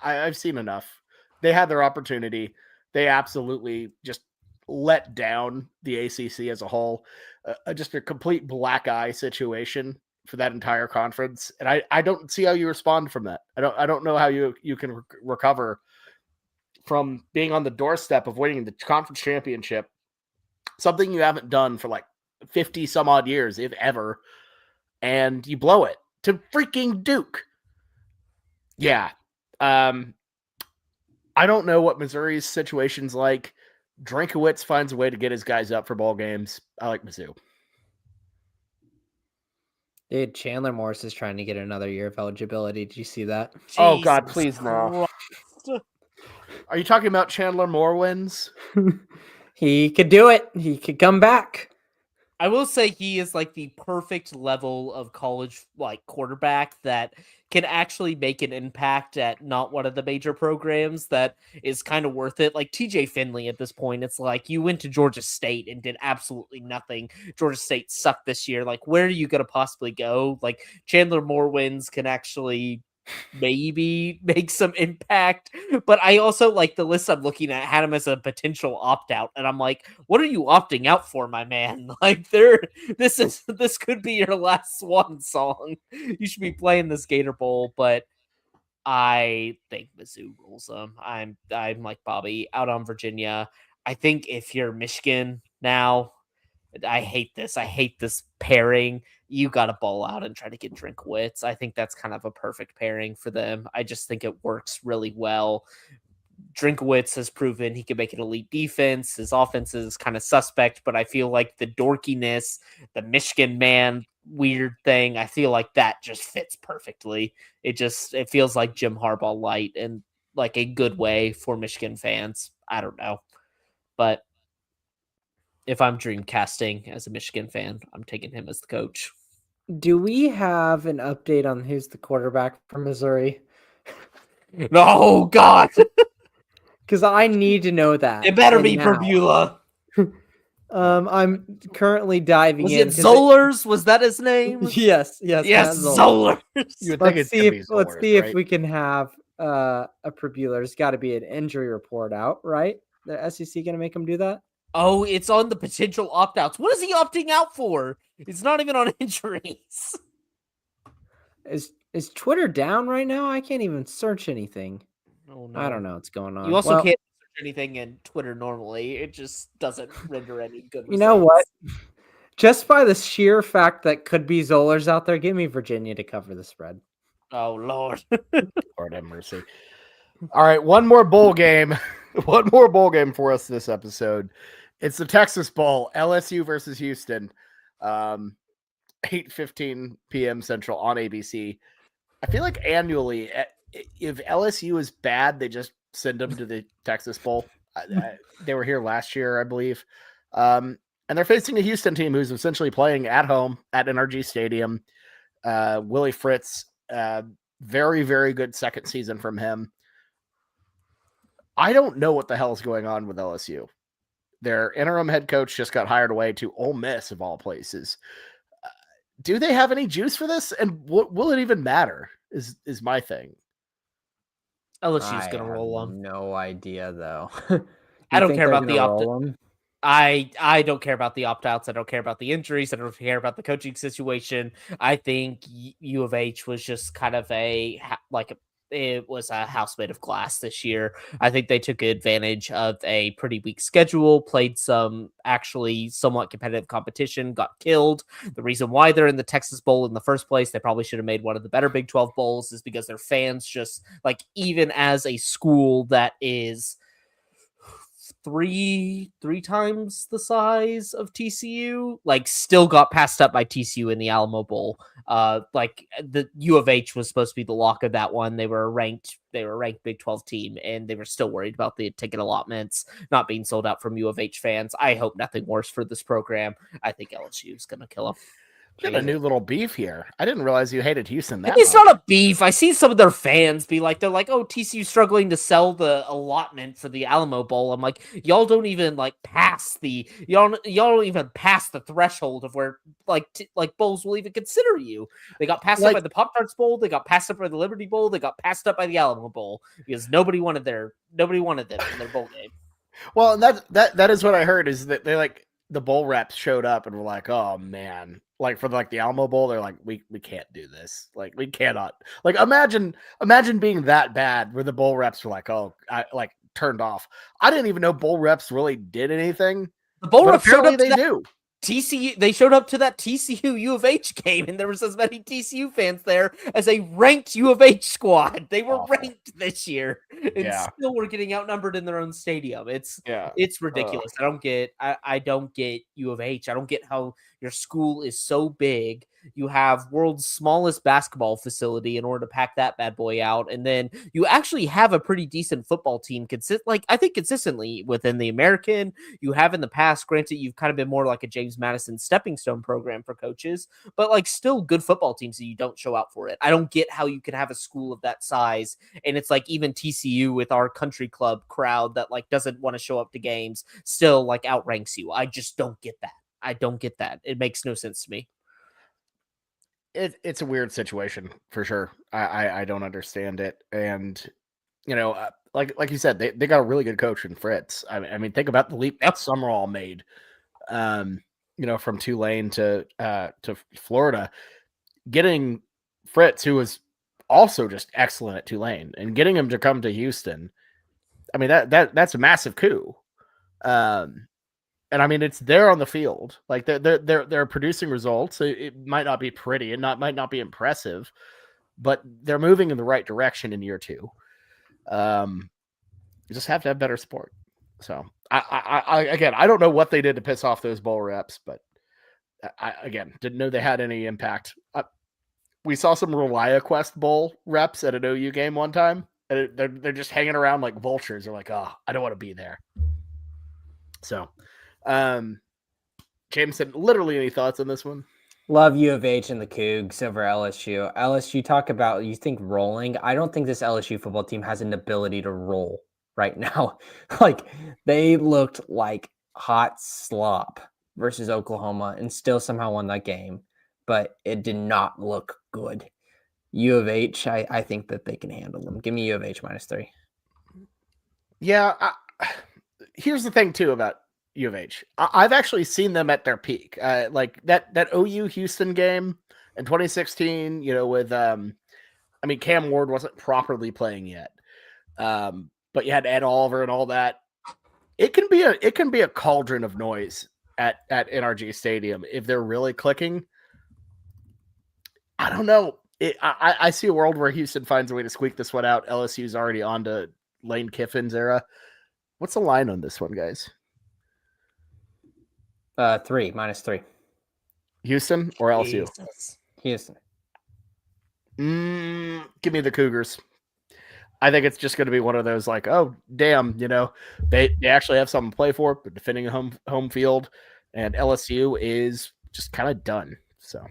I've seen enough. They had their opportunity. They absolutely just let down the ACC as a whole. Just a complete black eye situation for that entire conference, and I don't see how you respond from that. I don't know how you can recover from being on the doorstep of winning the conference championship, something you haven't done for like 50 some odd years, if ever, and you blow it to freaking Duke. Yeah. I don't know what Missouri's situation's like. Drinkowitz finds a way to get his guys up for ball games. I like Mizzou. Dude, Chandler Morris is trying to get another year of eligibility. Did you see that? Oh, God, Jesus please no. Christ. Are you talking about Chandler Morwins? He could do it. He could come back. I will say he is like the perfect level of college like quarterback that can actually make an impact at not one of the major programs that is kind of worth it. Like TJ Finley at this point, it's like you went to Georgia State and did absolutely nothing. Georgia State sucked this year. Like, where are you going to possibly go? Like Chandler Morwins can actually maybe make some impact, but I also like the list I'm looking at had him as a potential opt-out, and I'm like, what are you opting out for, my man? Like this could be your last swan song. You should be playing this Gator Bowl, but I think Mizzou rules them. I'm like Bobby out on Virginia. I think if you're Michigan now, I hate this. I hate this pairing. You got to ball out and try to get Drinkwitz. I think that's kind of a perfect pairing for them. I just think it works really well. Drinkwitz has proven he can make an elite defense. His offense is kind of suspect, but I feel like the dorkiness, the Michigan man weird thing, I feel like that just fits perfectly. It feels like Jim Harbaugh light and like a good way for Michigan fans. I don't know. But if I'm dream casting as a Michigan fan, I'm taking him as the coach. Do we have an update on who's the quarterback for Missouri? No, God. Because I need to know that. It better be now. Berbula. I'm currently diving Was in. it Zollers? Was that his name? Yes, Yes, Zollers. Zollers. You would think Let's it's gonna be see Zollers, if we can have a Prabula. There's got to be an injury report out, right? The SEC going to make him do that? Oh, it's on the potential opt-outs. What is he opting out for? It's not even on injuries. Is Twitter down right now? I can't even search anything. Oh, no. I don't know what's going on. You also can't search anything in Twitter normally. It just doesn't render any good results. You know what? Just by the sheer fact that could be Zollers out there, give me Virginia to cover the spread. Oh, Lord. Lord have mercy. All right, one more bowl game. One more bowl game for us this episode. It's the Texas Bowl, LSU versus Houston, 8:15 p.m. Central on ABC. I feel like annually, if LSU is bad, they just send them to the Texas Bowl. They were here last year, I believe. And they're facing a Houston team who's essentially playing at home at NRG Stadium. Willie Fritz, very, very good second season from him. I don't know what the hell is going on with LSU. Their interim head coach just got hired away to Ole Miss, of all places. Do they have any juice for this? And what will it even matter is my thing. LSU's going to roll them. No idea, though. I don't care about the opt-out. I don't care about the opt-outs. I don't care about the injuries. I don't care about the coaching situation. I think U of H was just kind of it was a house made of glass this year. I think they took advantage of a pretty weak schedule, played some actually somewhat competitive competition, got killed. The reason why they're in the Texas Bowl in the first place, they probably should have made one of the better Big 12 bowls, is because their fans just, like, even as a school that is three times the size of TCU, like still got passed up by TCU in the Alamo Bowl. Like the U of H was supposed to be the lock of that one. They were a ranked Big 12 team, and they were still worried about the ticket allotments not being sold out from U of H fans. I hope nothing worse for this program. I think LSU is going to kill them. Got a new little beef here. I didn't realize you hated Houston that It's much. not a beef. I see some of their fans be like, they're like, oh, TCU struggling to sell the allotment for the Alamo Bowl. I'm like, y'all don't even like y'all don't even pass the threshold of where like bowls will even consider you. They got passed up by the Pop-Tarts Bowl. They got passed up by the Liberty Bowl. They got passed up by the Alamo Bowl because nobody wanted them in their bowl game. Well, and that is what I heard is that they like the bowl reps showed up and were like, oh man, like for like the Alamo Bowl, they're like, we can't do this. Like we cannot. Like imagine being that bad where the bowl reps were like, oh, I like turned off. I didn't even know bowl reps really did anything. The bowl reps apparently they do. TCU, they showed up to that TCU U of H game, and there was as many TCU fans there as a ranked U of H squad. They were ranked this year, and still were getting outnumbered in their own stadium. It's ridiculous. I don't get U of H. I don't get how your school is so big. You have world's smallest basketball facility in order to pack that bad boy out, and then you actually have a pretty decent football team. I think consistently within the American. You have in the past. Granted, you've kind of been more like a James Madison stepping stone program for coaches, but like still good football teams that you don't show out for it. I don't get how you can have a school of that size, and it's like even TCU with our country club crowd that like doesn't want to show up to games still like outranks you. I just don't get that. I don't get that. It makes no sense to me. It's a weird situation for sure. I don't understand it. And, you know, like you said, they got a really good coach in Fritz. I mean, think about the leap that Summerall made, you know, from Tulane to Florida, getting Fritz, who was also just excellent at Tulane, and getting him to come to Houston. I mean, that's a massive coup. And I mean, it's there on the field. Like they're producing results. It might not be pretty and might not be impressive, but they're moving in the right direction in year two. You just have to have better support. So I don't know what they did to piss off those bowl reps, but I didn't know they had any impact. We saw some ReliaQuest Bowl reps at an OU game one time, and they're just hanging around like vultures. They're like, oh, I don't want to be there. So. Jameson, literally any thoughts on this one? Love U of H and the Cougs over LSU. LSU, talk about, you think rolling. I don't think this LSU football team has an ability to roll right now. Like they looked like hot slop versus Oklahoma and still somehow won that game, but it did not look good. U of H, I think that they can handle them. Give me U of H -3. Yeah. Here's the thing too about U of H. I've actually seen them at their peak. Like that OU Houston game in 2016, you know, with I mean, Cam Ward wasn't properly playing yet. But you had Ed Oliver and all that. It can be a cauldron of noise at NRG Stadium if they're really clicking. I don't know. I see a world where Houston finds a way to squeak this one out. LSU's already on to Lane Kiffin's era. What's the line on this one, guys? 3 -3. Houston or LSU? Houston. Give me the Cougars. I think it's just going to be one of those like, oh, damn, you know, they actually have something to play for, but defending a home field, and LSU is just kind of done. So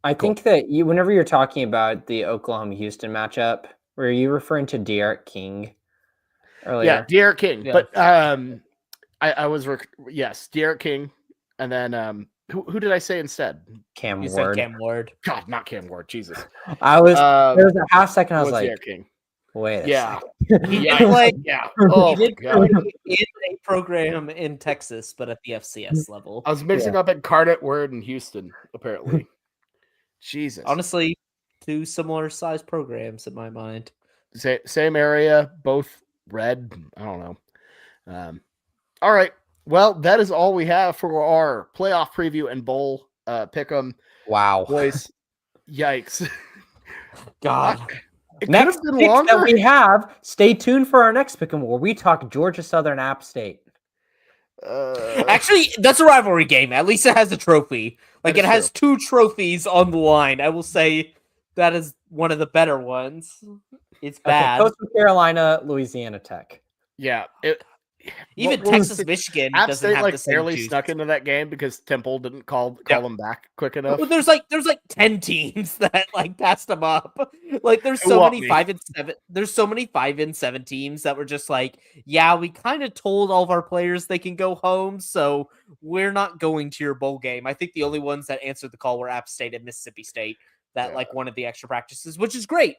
I think that whenever you're talking about the Oklahoma-Houston matchup, were you referring to De'Aaron King earlier? Yeah, De'Aaron King. Yeah. But I was yes, De'Aaron King, and then who did I say instead? Cam You Ward. said Cam Ward. God, not Cam Ward. Jesus. I was there was a half second. I was like, De'Aaron King. Wait. Yeah. Yeah. Oh, he did God. in a program in Texas, but at the FCS level. I was mixing up Incarnate Word and Houston, apparently. Jesus. Honestly, two similar size programs in my mind. Same area, both red. I don't know. All right. Well, that is all we have for our playoff preview and bowl pick 'em. Wow. Boys, yikes. God. It could Next have been picks longer. that we have, stay tuned for our next pick 'em where we talk Georgia Southern App State. Actually, that's a rivalry game. At least it has a trophy. Like, That it is has 2 trophies on the line. I will say that is one of the better ones. It's Okay, bad. Coastal Carolina, Louisiana Tech. Yeah. Even well, Texas, Michigan App doesn't State have the same barely juice. snuck into that game because Temple didn't call Yeah. them back quick enough. Well, there's like 10 teams that like passed them up. Like there's Who so want many me? 5 and 7. There's so many 5 and 7 teams that were just like, yeah, we kind of told all of our players they can go home, so we're not going to your bowl game. I think the only ones that answered the call were App State and Mississippi State that like wanted the extra practices, which is great.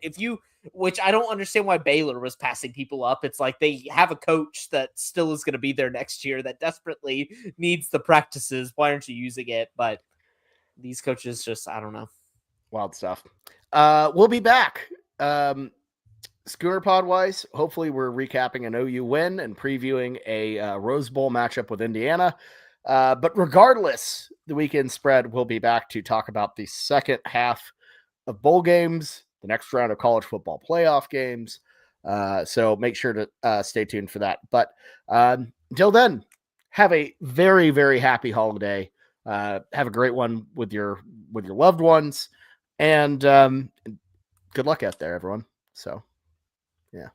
Which I don't understand why Baylor was passing people up. It's like they have a coach that still is going to be there next year that desperately needs the practices. Why aren't you using it? But these coaches just, I don't know. Wild stuff. We'll be back. Schooner Pod wise, hopefully we're recapping an OU win and previewing a Rose Bowl matchup with Indiana. But regardless, the weekend spread, we'll be back to talk about the second half of bowl games, the next round of college football playoff games. So make sure to stay tuned for that. But until then, have a very, very happy holiday. Have a great one with your loved ones, and good luck out there, everyone. So, yeah.